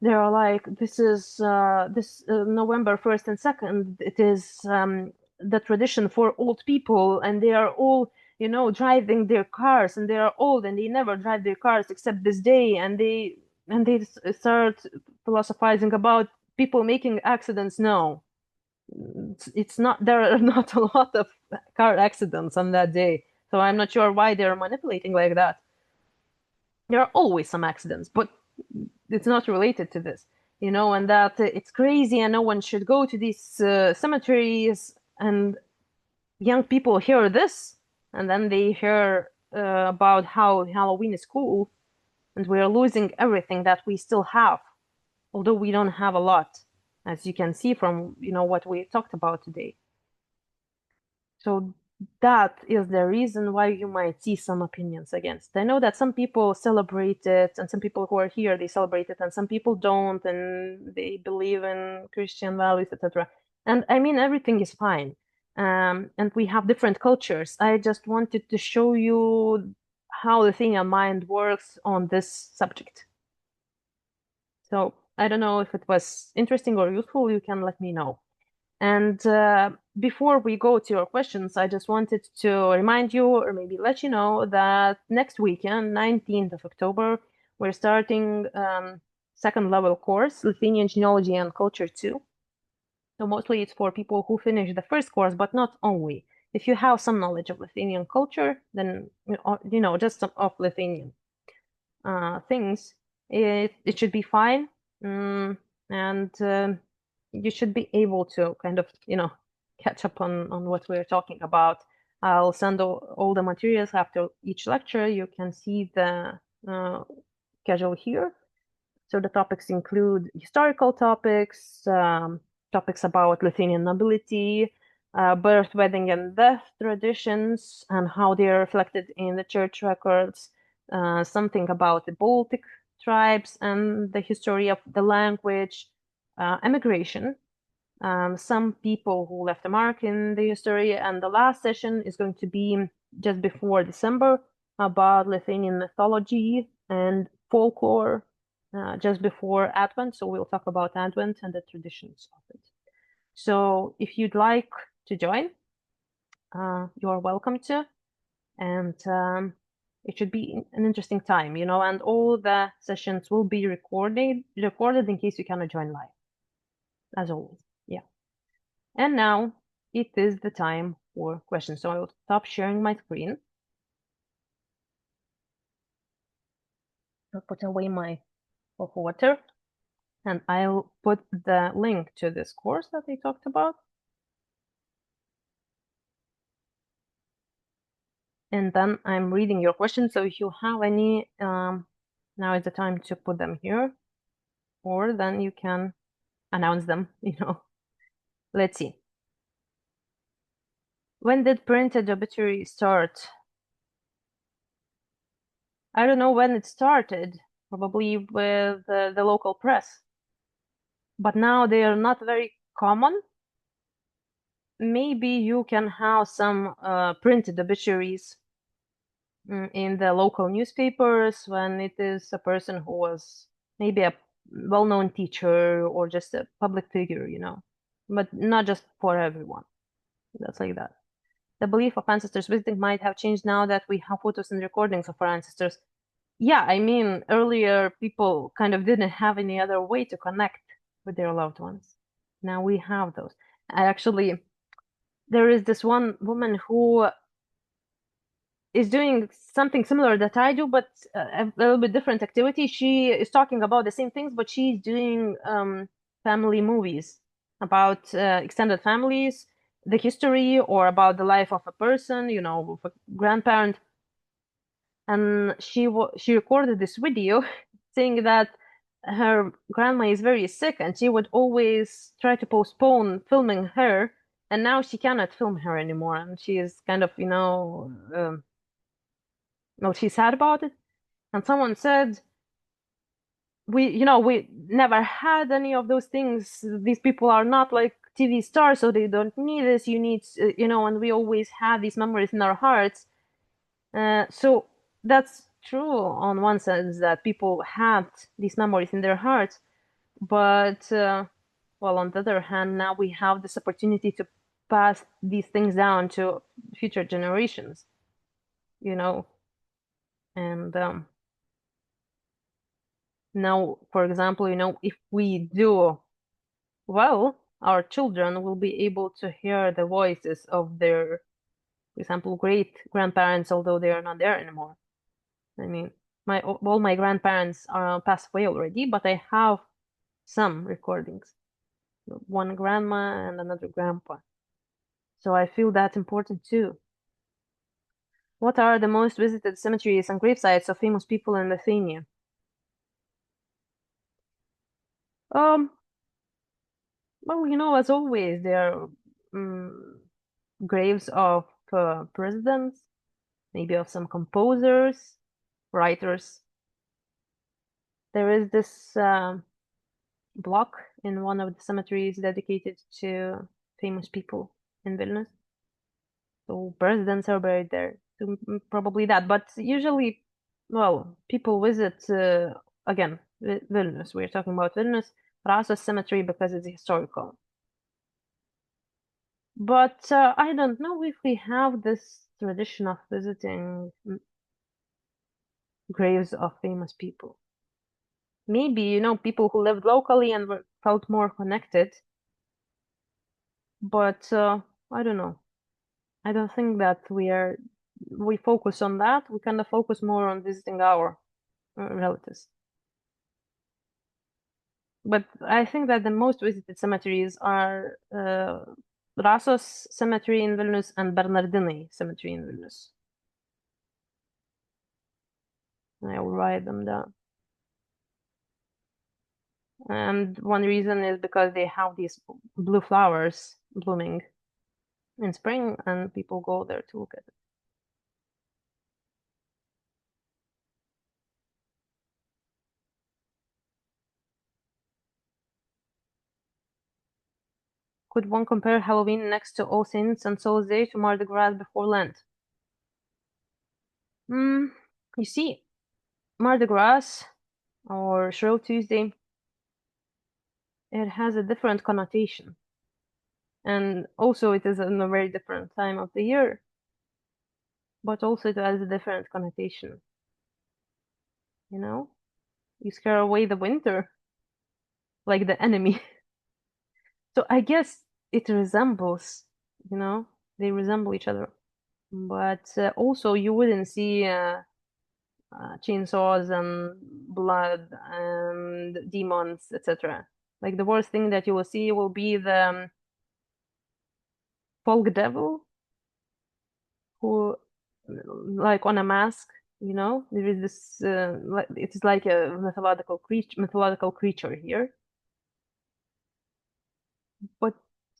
Speaker 1: they are like, this is this November 1st and 2nd, it is the tradition for old people, and they are all driving their cars, and they are old and they never drive their cars except this day, and they start philosophizing about people making accidents. No, it's not, there are not a lot of car accidents on that day, so I'm not sure why they're manipulating like that. There are always some accidents, but it's not related to this, and that it's crazy and no one should go to these cemeteries. And young people hear this, and then they hear about how Halloween is cool, and we are losing everything that we still have, although we don't have a lot, as you can see from what we talked about today. So that is the reason why you might see some opinions against. I know that some people celebrate it, and some people who are here, they celebrate it, and some people don't, and they believe in Christian values, etc. And I mean, everything is fine. And we have different cultures. I just wanted to show you how the Lithuanian mind works on this subject. So I don't know if it was interesting or useful. You can let me know. And before we go to your questions, I just wanted to remind you, or maybe let you know, that next weekend, 19th of October, we're starting second level course, Lithuanian Genealogy and Culture 2. So mostly it's for people who finish the first course, but not only. If you have some knowledge of Lithuanian culture, then, just some of Lithuanian things, it should be fine. And you should be able to kind of, catch up on what we're talking about. I'll send all the materials after each lecture. You can see the schedule here. So the topics include historical topics, topics about Lithuanian nobility, birth, wedding, and death traditions, and how they are reflected in the church records, something about the Baltic tribes and the history of the language, immigration, some people who left a mark in the history, and the last session is going to be just before December about Lithuanian mythology and folklore, just before Advent. So we'll talk about Advent and the traditions of it. So if you'd like to join, you're welcome to, and it should be an interesting time, and all the sessions will be recorded in case you cannot join live, as always. Yeah. And now it is the time for questions. So I will stop sharing my screen. I'll put away my water, and I'll put the link to this course that I talked about. And then I'm reading your questions. So if you have any, now is the time to put them here, or then you can announce them, Let's see. When did printed obituary start? I don't know when it started, probably with the local press. But now they are not very common. Maybe you can have some printed obituaries in the local newspapers when it is a person who was maybe a well-known teacher or just a public figure, but not just for everyone. That's like that. The belief of ancestors visiting might have changed now that we have photos and recordings of our ancestors. Yeah, I mean, earlier people kind of didn't have any other way to connect with their loved ones. Now we have those. Actually, there is this one woman who is doing something similar that I do, but a little bit different activity. She is talking about the same things, but she's doing family movies about extended families, the history, or about the life of a person, of a grandparent. And she recorded this video saying that her grandma is very sick, and she would always try to postpone filming her, and now she cannot film her anymore, and she is kind of, well, she's sad about it. And someone said, we never had any of those things. These people are not like TV stars, so they don't need this. You need, and we always have these memories in our hearts. So that's true on one sense, that people had these memories in their hearts. But, well, on the other hand, now we have this opportunity to pass these things down to future generations, and now, for example, if we do well, our children will be able to hear the voices of their, for example, great grandparents, although they are not there anymore. I mean, all my grandparents are passed away already, but I have some recordings, one grandma and another grandpa. So I feel that's important too. What are the most visited cemeteries and gravesites of famous people in Lithuania? Um, well, as always, there are graves of presidents, maybe of some composers, writers. There is this block in one of the cemeteries dedicated to famous people in Vilnius. So presidents are buried there. So probably that. But usually, well, people visit, again, Vilnius. We're talking about Vilnius, Rasos Cemetery, because it's historical. But I don't know if we have this tradition of visiting graves of famous people. Maybe, people who lived locally and felt more connected. But I don't know. I don't think that we focus on that. We kind of focus more on visiting our relatives. But I think that the most visited cemeteries are Rasos Cemetery in Vilnius and Bernardinai Cemetery in Vilnius. I will write them down. And one reason is because they have these blue flowers blooming in spring, and people go there to look at it. Could one compare Halloween next to All Saints and Souls Day to Mardi Gras before Lent? You see, Mardi Gras or Shrove Tuesday, it has a different connotation. And also it is in a very different time of the year, but also it has a different connotation. You scare away the winter, like the enemy. So I guess it resembles, they resemble each other. But also you wouldn't see chainsaws and blood and demons, etc. Like the worst thing that you will see will be the folk devil who, like on a mask, there is this, it's like a mythological creature here, but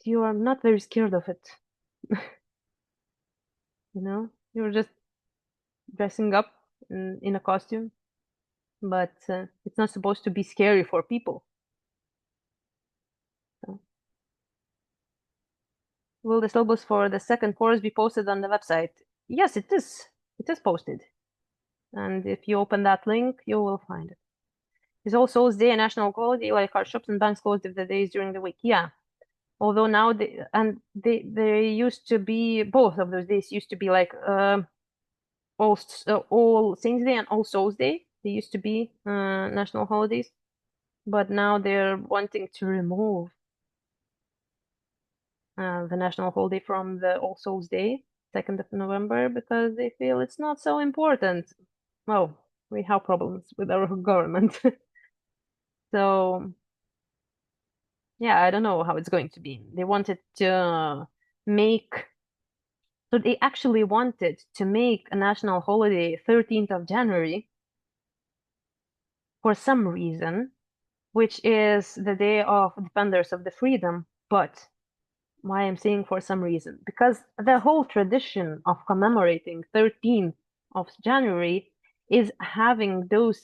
Speaker 1: you are not very scared of it. You're just dressing up in a costume, but it's not supposed to be scary for people. So, will the syllabus for the second course be posted on the website? Yes, it is. It is posted. And if you open that link, you will find it. Is All Souls Day a national holiday, like our shops and banks closed if the days during the week? Yeah. Although now they used to be, both of those days used to be like All Saints Day and All Souls Day. They used to be national holidays, but now they're wanting to remove the national holiday from the All Souls Day, 2nd of November, because they feel it's not so important. Well, we have problems with our government. So, yeah, I don't know how it's going to be. They wanted to make, so they actually wanted to make a national holiday 13th of January for some reason, which is the Day of Defenders of the Freedom. But why I'm saying for some reason? Because the whole tradition of commemorating 13th of January is having those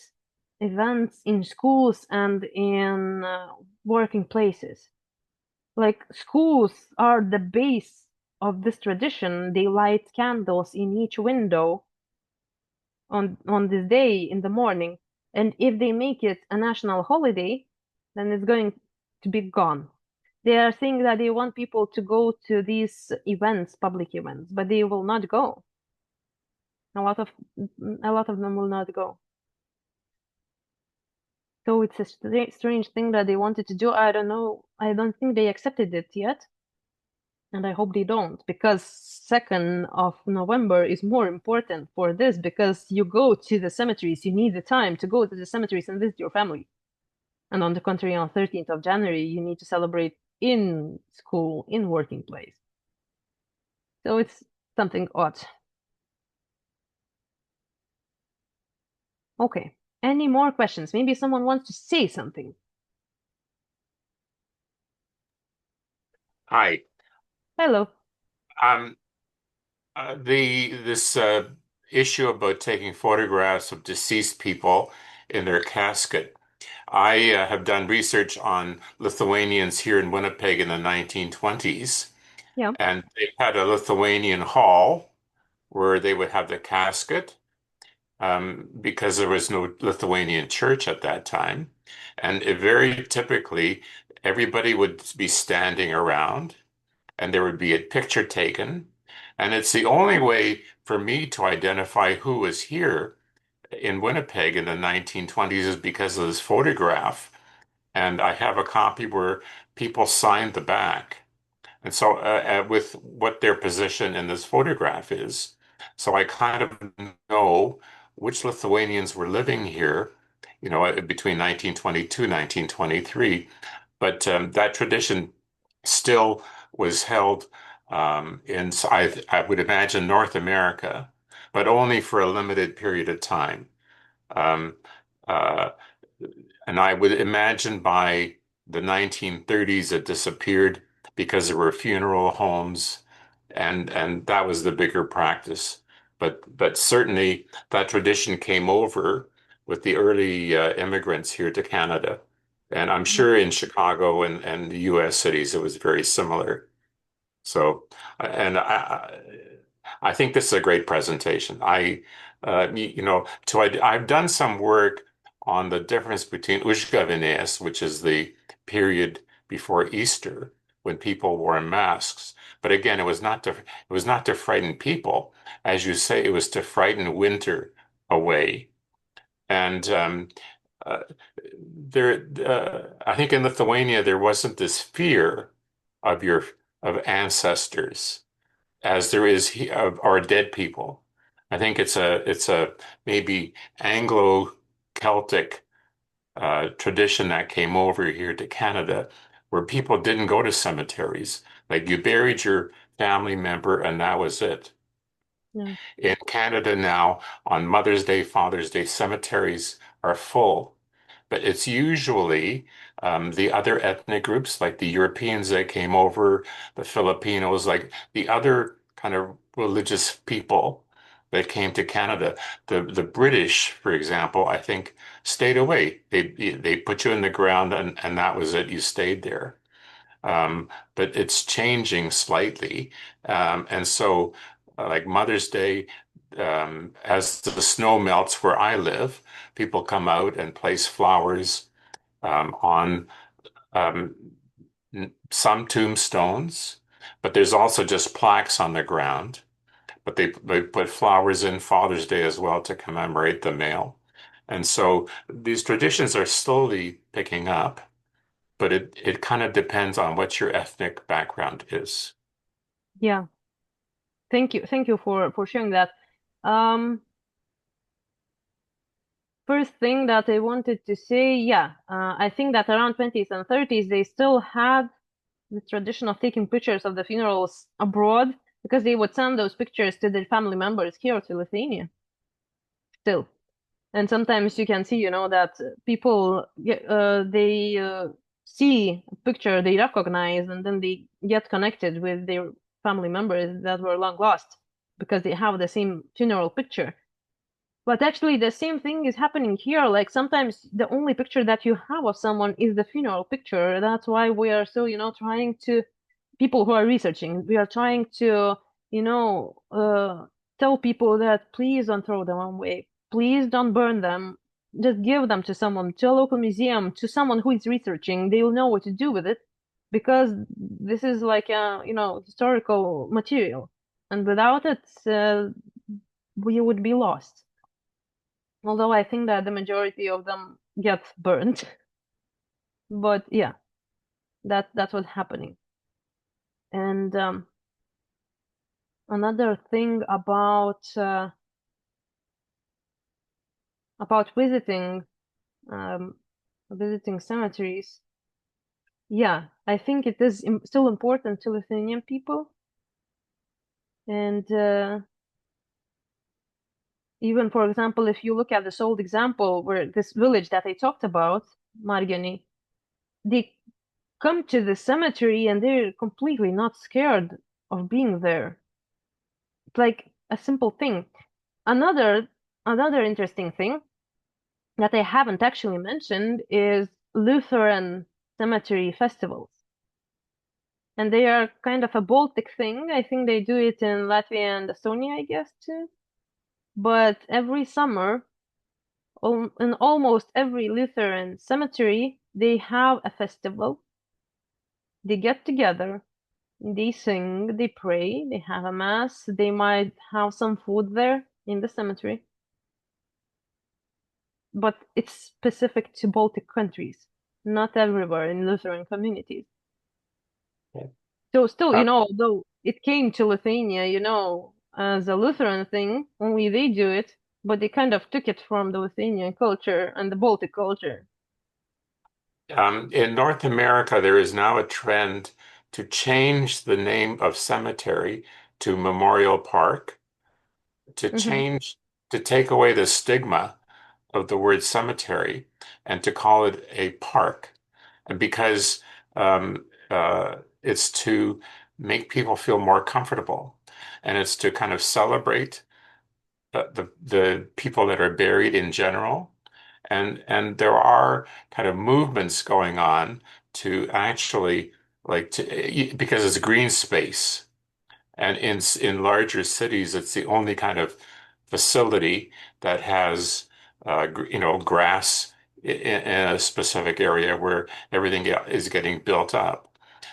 Speaker 1: events in schools and in working places. Like schools are the base of this tradition. They light candles in each window on this day in the morning. And if they make it a national holiday, then it's going to be gone. They are saying that they want people to go to these events, public events, but they will not go. A lot of them will not go. So it's a strange thing that they wanted to do. I don't know. I don't think they accepted it yet. And I hope they don't, because 2nd of November is more important for this, because you go to the cemeteries, you need the time to go to the cemeteries and visit your family. And on the contrary, on 13th of January, you need to celebrate in school, in working place. So it's something odd. Okay. Any more questions? Maybe someone wants to say something.
Speaker 2: Hi.
Speaker 1: Hello.
Speaker 2: Um, this issue about taking photographs of deceased people in their casket. I have done research on Lithuanians here in Winnipeg in the 1920s,
Speaker 1: Yeah.
Speaker 2: and they had a Lithuanian hall where they would have the casket because there was no Lithuanian church at that time. And it very typically, everybody would be standing around and there would be a picture taken. And it's the only way for me to identify who was here in Winnipeg in the 1920s is because of this photograph. And I have a copy where people signed the back. And so, with what their position in this photograph is, so I kind of know which Lithuanians were living here, between 1922, 1923. But that tradition still was held I would imagine, North America, but only for a limited period of time. Um, uh, and I would imagine by the 1930s it disappeared because there were funeral homes, and that was the bigger practice. But certainly that tradition came over with the early immigrants here to Canada. And I'm sure in Chicago and the US cities it was very similar. So, and I think this is a great presentation. I've done some work on the difference between Užgavėnės, which is the period before Easter when people wore masks. But again, it was not to frighten people. As you say, it was to frighten winter away. And uh, I think in Lithuania there wasn't this fear of your of ancestors as there is of our dead people. I think it's a maybe Anglo-Celtic tradition that came over here to Canada, where people didn't go to cemeteries. Like you buried your family member and that was it.
Speaker 1: Yeah.
Speaker 2: In Canada now, on Mother's Day, Father's Day, cemeteries are full, but it's usually the other ethnic groups, like the Europeans that came over, the Filipinos, like the other kind of religious people that came to Canada. The British, for example, I think stayed away. They put you in the ground and that was it. You stayed there. But it's changing slightly. And so, like Mother's Day, as the snow melts where I live, people come out and place flowers on um, some tombstones, but there's also just plaques on the ground. But they put flowers in Father's Day as well to commemorate the male. And so these traditions are slowly picking up, but it kind of depends on what your ethnic background is.
Speaker 1: Yeah. Thank you for sharing that. Um, First thing that I wanted to say, yeah, I think that around 20s and 30s they still had the tradition of taking pictures of the funerals abroad because they would send those pictures to their family members here to Lithuania still. And sometimes you can see, that people they see a picture they recognize, and then they get connected with their family members that were long lost because they have the same funeral picture. But actually, the same thing is happening here. Like sometimes the only picture that you have of someone is the funeral picture. That's why we are so, trying to, people who are researching, we are trying to, you know, uh, tell people that please don't throw them away. Please don't burn them. Just give them to someone, to a local museum, to someone who is researching. They will know what to do with it because this is like a, historical material. And without it, we would be lost. Although I think that the majority of them get burned. But yeah, that's what's happening. And another thing about um, visiting cemeteries. Yeah, I think it is still important to Lithuanian people. And even, for example, if you look at this old example where this village that I talked about, Margiani, they come to the cemetery and they're completely not scared of being there. It's like a simple thing. Another another interesting thing that I haven't actually mentioned is Lutheran cemetery festivals. And they are kind of a Baltic thing. I think they do it in Latvia and Estonia, I guess, too. But every summer, in almost every Lutheran cemetery, they have a festival. They get together, they sing, they pray, they have a mass, they might have some food there in the cemetery. But it's specific to Baltic countries, not everywhere in Lutheran communities.
Speaker 2: Yeah.
Speaker 1: So still,
Speaker 2: Uh,
Speaker 1: although it came to Lithuania, as a Lutheran thing, only they do it, but they kind of took it from the Lithuanian culture and the Baltic culture.
Speaker 2: in North America, there is now a trend to change the name of cemetery to Memorial Park, to
Speaker 1: Hmm.
Speaker 2: change, to take away the stigma of the word cemetery and to call it a park. And because it's to make people feel more comfortable and it's to kind of celebrate the people that are buried in general. And there are kind of movements going on to actually like to because it's green space. And in larger cities, it's the only kind of facility that has, grass in a specific area where everything is getting built up.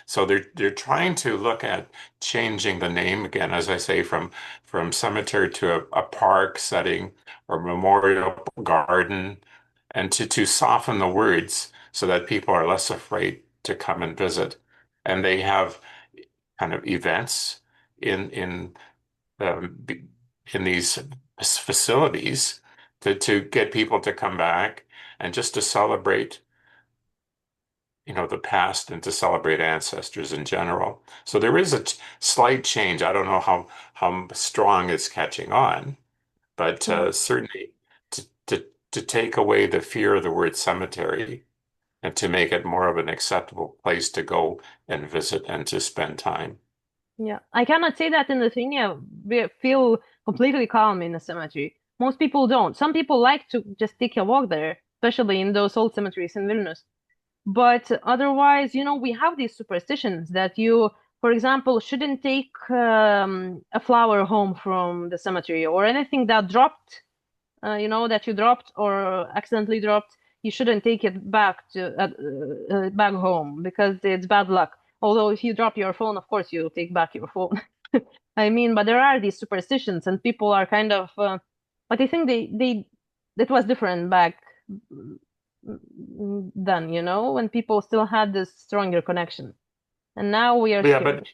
Speaker 2: So they're trying to look at changing the name again, as I say, from cemetery to a park setting or memorial garden, and to soften the words so that people are less afraid to come and visit. And they have kind of events in um, in these facilities to get people to come back and just to celebrate, the past and to celebrate ancestors in general. So there is a slight change. I don't know how strong it's catching on, but
Speaker 1: Yeah.
Speaker 2: certainly to take away the fear of the word cemetery and to make it more of an acceptable place to go and visit and to spend time.
Speaker 1: Yeah, I cannot say that in Lithuania we feel completely calm in a cemetery. Most people don't. Some people like to just take a walk there, especially in those old cemeteries in Vilnius. But otherwise, we have these superstitions that you, for example, shouldn't take a flower home from the cemetery or anything that dropped, that you dropped or accidentally dropped. You shouldn't take it back home because it's bad luck. Although if you drop your phone, of course you take back your phone. I mean, but there are these superstitions, and people are kind of. But I think they that was different back then, when people still had this stronger connection, and now we are
Speaker 2: Yeah, but
Speaker 1: scared.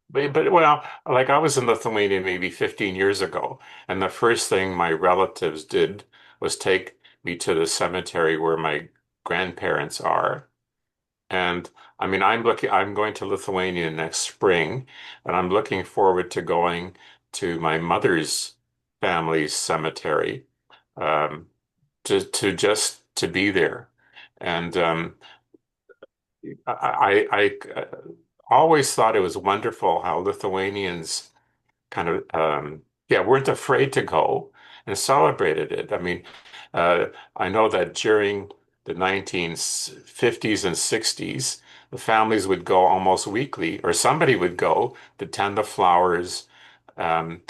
Speaker 2: but well, like I was in Lithuania maybe 15 years ago, and the first thing my relatives did was take me to the cemetery where my grandparents are. And I mean, I'm going to Lithuania next spring, and I'm looking forward to going to my mother's family's cemetery, um, to just to be there. And I always thought it was wonderful how Lithuanians kind of yeah, weren't afraid to go and celebrated it. I mean, uh, I know that during the 1950s and 60s, the families would go almost weekly, or somebody would go to tend the flowers. Um,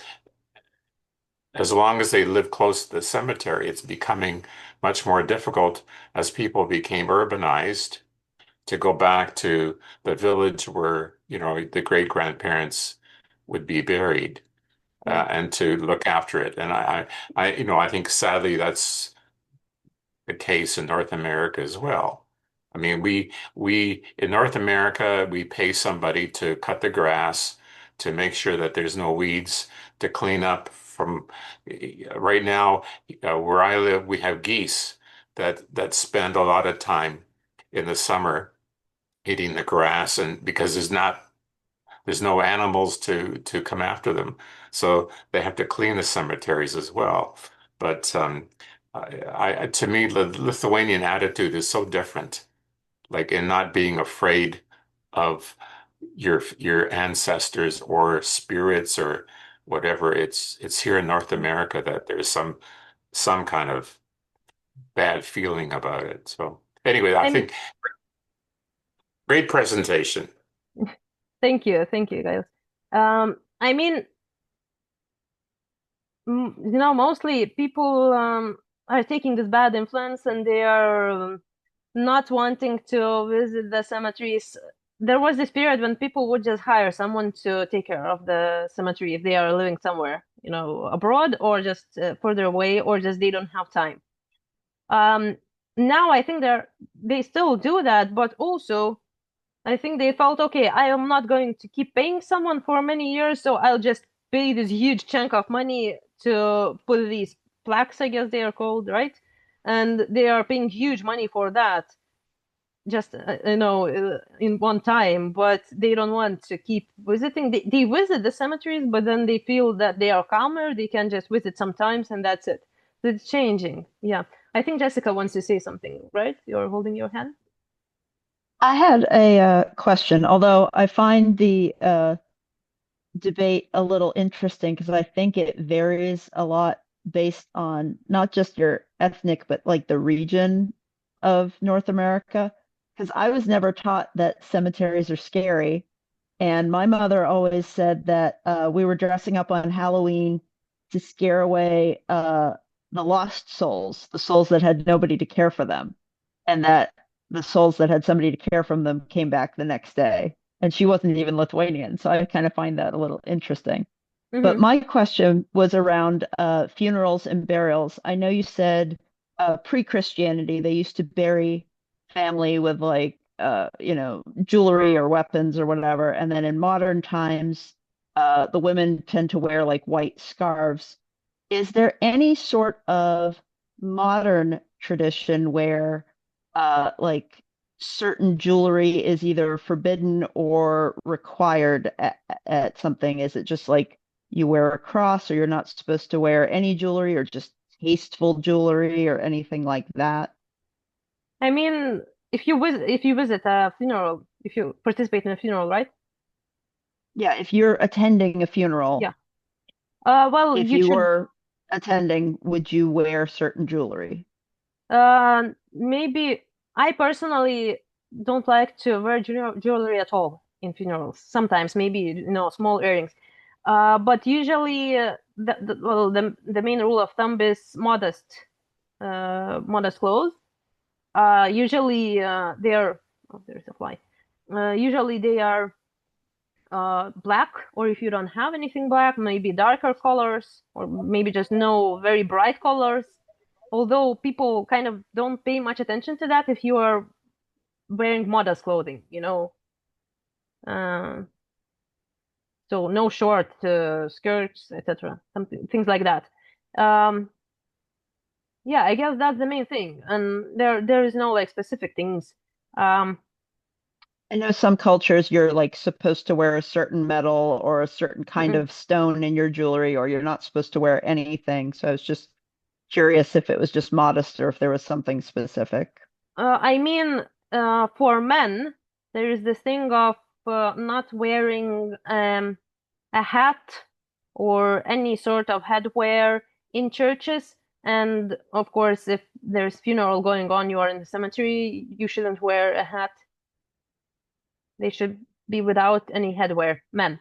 Speaker 2: as long as they live close to the cemetery, it's becoming much more difficult as people became urbanized to go back to the village where, the great grandparents would be buried,
Speaker 1: Yeah.
Speaker 2: and to look after it. And I think sadly that's the case in North America as well. I mean, we in North America, we pay somebody to cut the grass, to make sure that there's no weeds, to clean up from right now, where I live, we have geese that spend a lot of time in the summer eating the grass, and because there's no animals to come after them, so they have to clean the cemeteries as well. But to me, the Lithuanian attitude is so different, like in not being afraid of your ancestors or spirits or whatever. It's here in North America that there's some kind of bad feeling about it. So anyway, I
Speaker 1: I mean,
Speaker 2: think great presentation.
Speaker 1: thank you, guys. I mean, mostly people are taking this bad influence and they are not wanting to visit the cemeteries. There was this period when people would just hire someone to take care of the cemetery if they are living somewhere, abroad or just further away, or just they don't have time. Um, Now I think they still do that, but also I think they felt, okay, I am not going to keep paying someone for many years, so I'll just pay this huge chunk of money to put these plaques, I guess they are called, right? And they are paying huge money for that, just in one time, but they don't want to keep visiting. They visit the cemeteries, but then they feel that they are calmer. They can just visit sometimes, and that's it. It's changing. Yeah, I think Jessica wants to say something, right? You're holding your hand.
Speaker 3: I had a question, although I find the debate a little interesting because I think it varies a lot based on not just your ethnic, but like the region of North America. Because I was never taught that cemeteries are scary. And my mother always said that we were dressing up on Halloween to scare away the lost souls, the souls that had nobody to care for them, and that the souls that had somebody to care for them came back the next day. And she wasn't even Lithuanian, so I kind of find that a little interesting. But
Speaker 1: Mm-hmm.
Speaker 3: my question was around funerals and burials. I know you said pre-Christianity, they used to bury family with like, jewelry or weapons or whatever. And then in modern times, the women tend to wear like white scarves. is there any sort of modern tradition where like certain jewelry is either forbidden or required at something? Is it just like you wear a cross or you're not supposed to wear any jewelry or just tasteful jewelry or anything like that?
Speaker 1: I mean, if you visit a funeral, if you participate in a funeral, right?
Speaker 3: Yeah, if you're attending a funeral,
Speaker 1: Yeah. Well,
Speaker 3: if
Speaker 1: you
Speaker 3: you
Speaker 1: should.
Speaker 3: were attending, would you wear certain jewelry?
Speaker 1: Maybe I personally don't like to wear jewelry at all in funerals. Sometimes maybe small earrings. But usually the main rule of thumb is modest clothes. Usually they're oh, there's a fly. Usually they are black, or if you don't have anything black, maybe darker colors, or maybe just no very bright colors. Although people kind of don't pay much attention to that if you are wearing modest clothing. Uh, so no short skirts, etc. Something things like that. Um, yeah, I guess that's the main thing, and there is no like specific things. Um,
Speaker 3: I know some cultures you're like supposed to wear a certain metal or a certain kind
Speaker 1: mm-mm.
Speaker 3: of stone in your jewelry, or you're not supposed to wear anything. So I was just curious if it was just modest or if there was something specific.
Speaker 1: I mean, for men, there is this thing of not wearing a hat or any sort of headwear in churches. And of course, if there's funeral going on, you are in the cemetery, you shouldn't wear a hat. They should be without any headwear, men.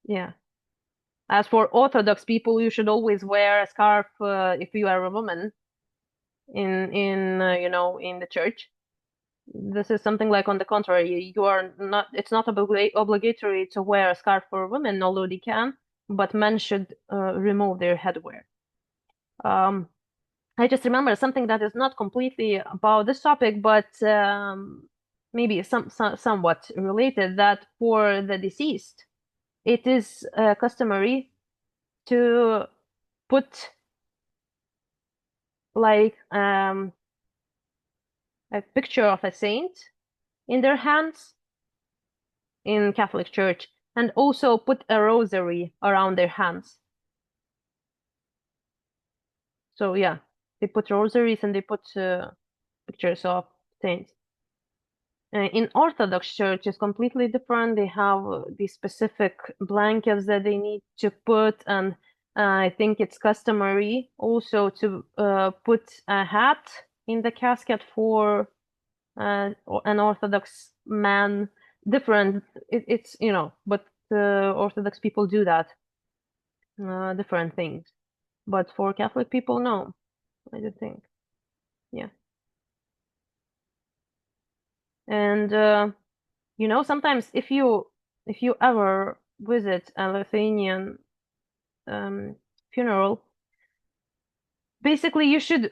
Speaker 1: Yeah. As for Orthodox people, you should always wear a scarf if you are a woman in the church. This is something like on the contrary, you are not. It's not obligatory to wear a scarf for women, although they can, but men should remove their headwear. Um, I just remember something that is not completely about this topic, but maybe somewhat related. That for the deceased, it is customary to put like a picture of a saint in their hands in Catholic Church, and also put a rosary around their hands. So yeah, they put rosaries and they put pictures of saints. In Orthodox Church, it's completely different. They have these specific blankets that they need to put, and I think it's customary also to put a hat in the casket for an Orthodox man. Different, but Orthodox people do that. Different things. But for Catholic people, no, I don't think. Yeah. And sometimes if you ever visit a Lithuanian um, funeral, basically you should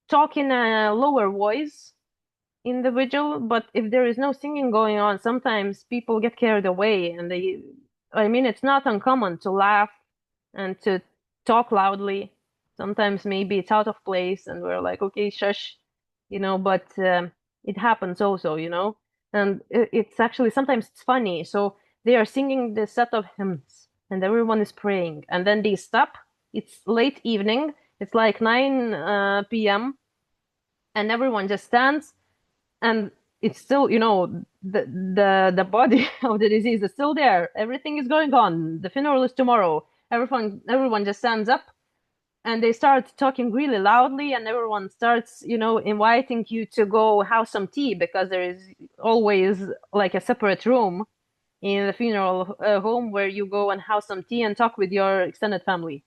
Speaker 1: talk in a lower voice in the vigil, but if there is no singing going on, sometimes people get carried away and I mean, it's not uncommon to laugh and to talk loudly. Sometimes maybe it's out of place and we're like, okay, shush, but it happens also. And it's actually sometimes it's funny. So they are singing this set of hymns and everyone is praying and then they stop. It's late evening. It's like 9 p.m. and everyone just stands and it's still, the body of the disease is still there. Everything is going on. The funeral is tomorrow. Everyone just stands up and they start talking really loudly, and everyone starts, inviting you to go have some tea because there is always like a separate room in the funeral home where you go and have some tea and talk with your extended family.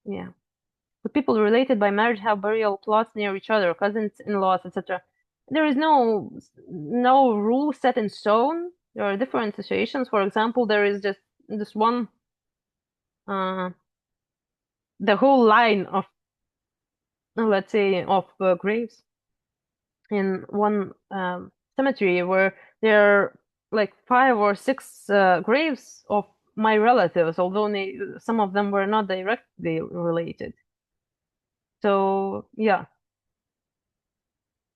Speaker 1: Yeah. But people related by marriage have burial plots near each other, cousins, in-laws, etc. There is no rule set in stone. There are different situations. For example, there is just this one, uh, the whole line of, let's say, of graves in one cemetery where there are like 5 or 6 graves of my relatives, although some of them were not directly related. So yeah.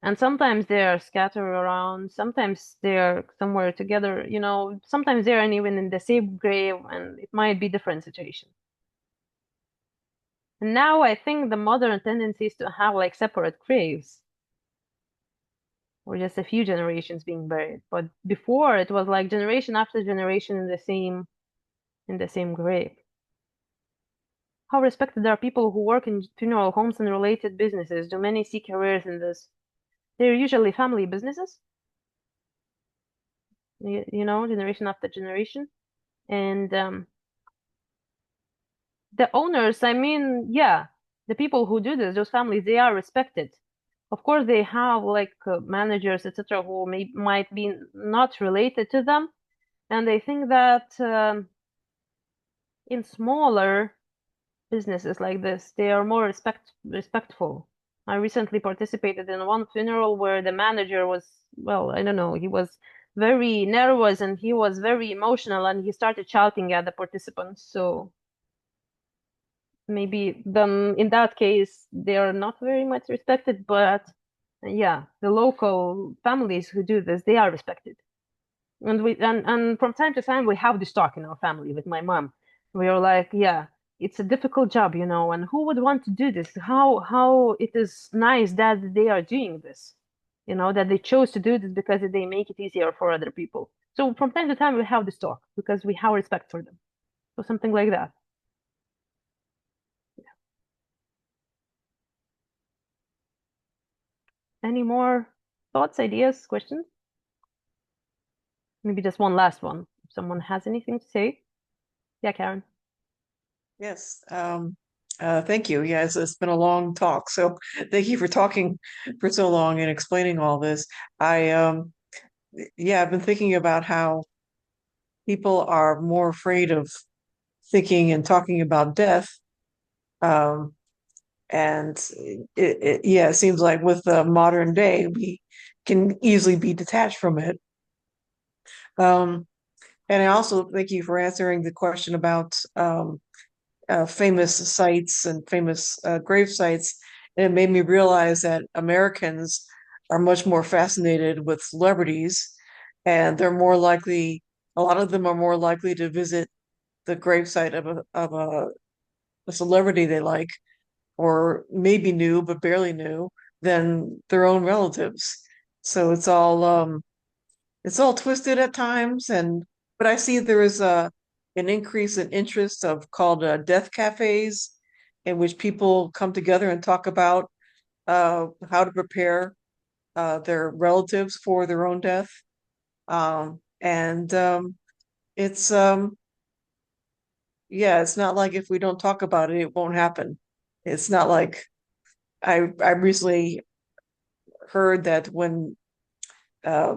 Speaker 1: And sometimes they are scattered around, sometimes they are somewhere together, sometimes they aren't even in the same grave, and it might be different situation. And now I think the modern tendency is to have like separate graves, or just a few generations being buried. But before it was like generation after generation in the same grave. How respected are people who work in funeral homes and related businesses? Do many see careers in this? They're usually family businesses, generation after generation. And the owners, I mean, yeah, the people who do this, those families, they are respected. Of course, they have like managers, etc., who might be not related to them, and they think that in smaller businesses like this, they are more respectful. I recently participated in one funeral where the manager was, well, I don't know, he was very nervous and he was very emotional and he started shouting at the participants. So maybe then in that case they are not very much respected, but yeah, the local families who do this, they are respected. And from time to time we have this talk in our family with my mom. We are like, yeah, it's a difficult job, and who would want to do this? How it is nice that they are doing this, that they chose to do this because they make it easier for other people. So from time to time we have this talk because we have respect for them. So something like that. Any more thoughts, ideas, questions? Maybe just one last one. If someone has anything to say. Yeah, Karen.
Speaker 4: Yes. Thank you. Yes, it's been a long talk. So thank you for talking for so long and explaining all this. I've been thinking about how people are more afraid of thinking and talking about death. And it seems like with the modern day, we can easily be detached from it. And I also thank you for answering the question about famous sites and famous grave sites. And it made me realize that Americans are much more fascinated with celebrities, and a lot of them are more likely to visit the gravesite of a celebrity they like, or maybe knew but barely knew, than their own relatives. So it's all twisted at times, but I see there is an increase in interest of called death cafes, in which people come together and talk about how to prepare their relatives for their own death. And it's it's not like if we don't talk about it, it won't happen. It's not like I recently heard that when I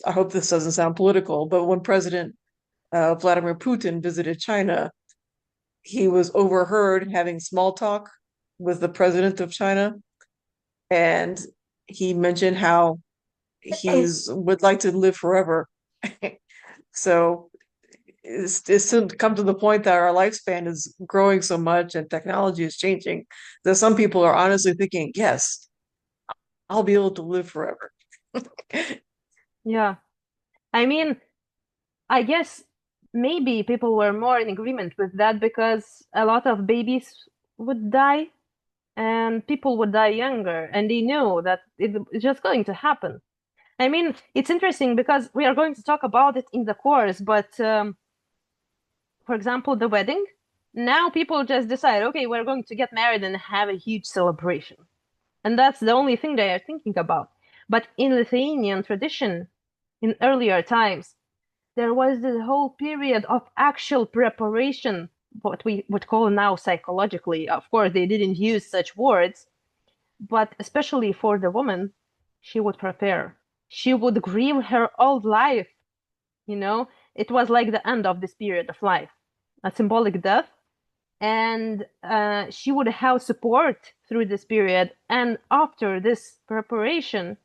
Speaker 4: hope this doesn't sound political, but when President Vladimir Putin visited China, he was overheard having small talk with the president of China, and he mentioned how would like to live forever. So it's soon come to the point that our lifespan is growing so much and technology is changing that some people are honestly thinking, yes, I'll be able to live forever.
Speaker 1: Yeah. I mean, I guess maybe people were more in agreement with that because a lot of babies would die and people would die younger, and they knew that it's just going to happen. I mean, it's interesting because we are going to talk about it in the course, but for example, the wedding, now people just decide, okay, we're going to get married and have a huge celebration. And that's the only thing they are thinking about. But in Lithuanian tradition, in earlier times, there was this whole period of actual preparation, what we would call now psychologically. Of course, they didn't use such words, but especially for the woman, she would prepare. She would grieve her old life. It was like the end of this period of life, a symbolic death. And she would have support through this period. And after this preparation,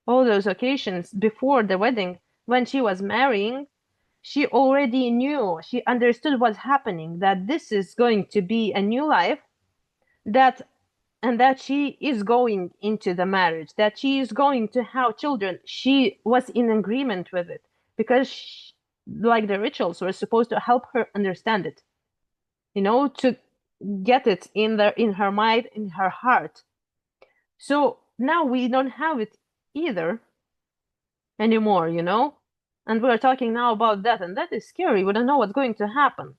Speaker 1: all those occasions before the wedding, when she was marrying, She already knew, she understood what's happening, that this is going to be a new life, and that she is going into the marriage, that she is going to have children. She was in agreement with it because like the rituals were supposed to help her understand it, to get it in her mind, in her heart. So now we don't have it either anymore, and we're talking now about that, and that is scary. We don't know what's going to happen.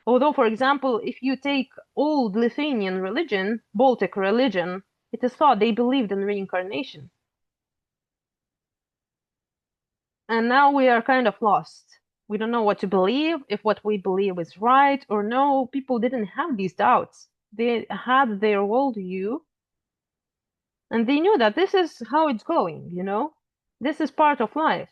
Speaker 1: Although, for example, if you take old Lithuanian religion, Baltic religion, it is thought they believed in reincarnation. And now we are kind of lost. We don't know what to believe, if what we believe is right or no. People didn't have these doubts. They had their worldview, and they knew that this is how it's going, This is part of life.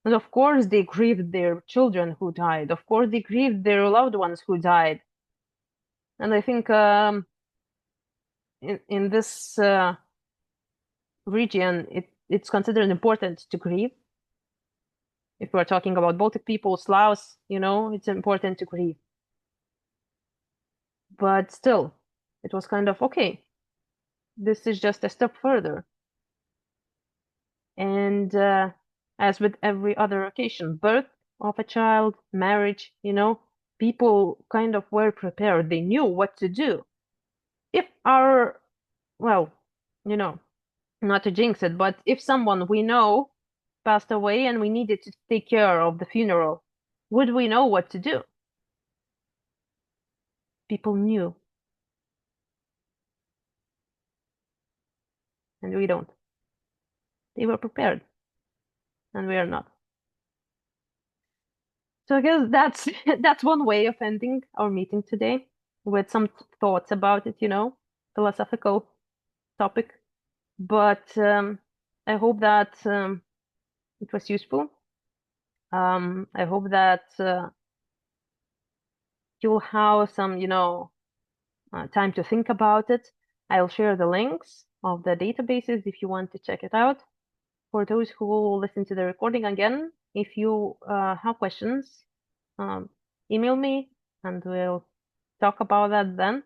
Speaker 1: And of course, they grieved their children who died. Of course, they grieved their loved ones who died. And I think in this region, it's considered important to grieve. If we're talking about Baltic people, Slavs, it's important to grieve. But still, it was kind of, okay, this is just a step further. And as with every other occasion, birth of a child, marriage, people kind of were prepared. They knew what to do. If not to jinx it, but if someone we know passed away and we needed to take care of the funeral, would we know what to do? People knew. And we don't. They were prepared. And we are not. So I guess that's one way of ending our meeting today, with some thoughts about it, philosophical topic. But I hope that it was useful. I hope that you'll have some, time to think about it. I'll share the links of the databases if you want to check it out. For those who will listen to the recording again, if you have questions, email me and we'll talk about that then.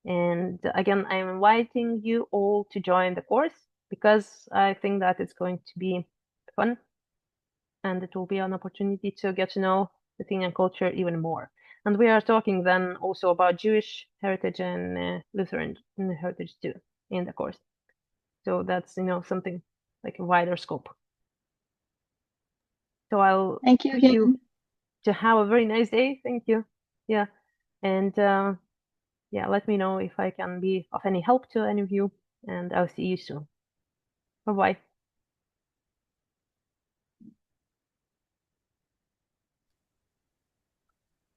Speaker 1: And again, I'm inviting you all to join the course because I think that it's going to be fun and it will be an opportunity to get to know Lithuanian culture even more. And we are talking then also about Jewish heritage and Lutheran heritage too in the course. So that's, something like a wider scope. So I'll
Speaker 3: Thank you
Speaker 1: wish you
Speaker 3: again.
Speaker 1: to have a very nice day. Thank you. Yeah. And let me know if I can be of any help to any of you. And I'll see you soon. Bye-bye.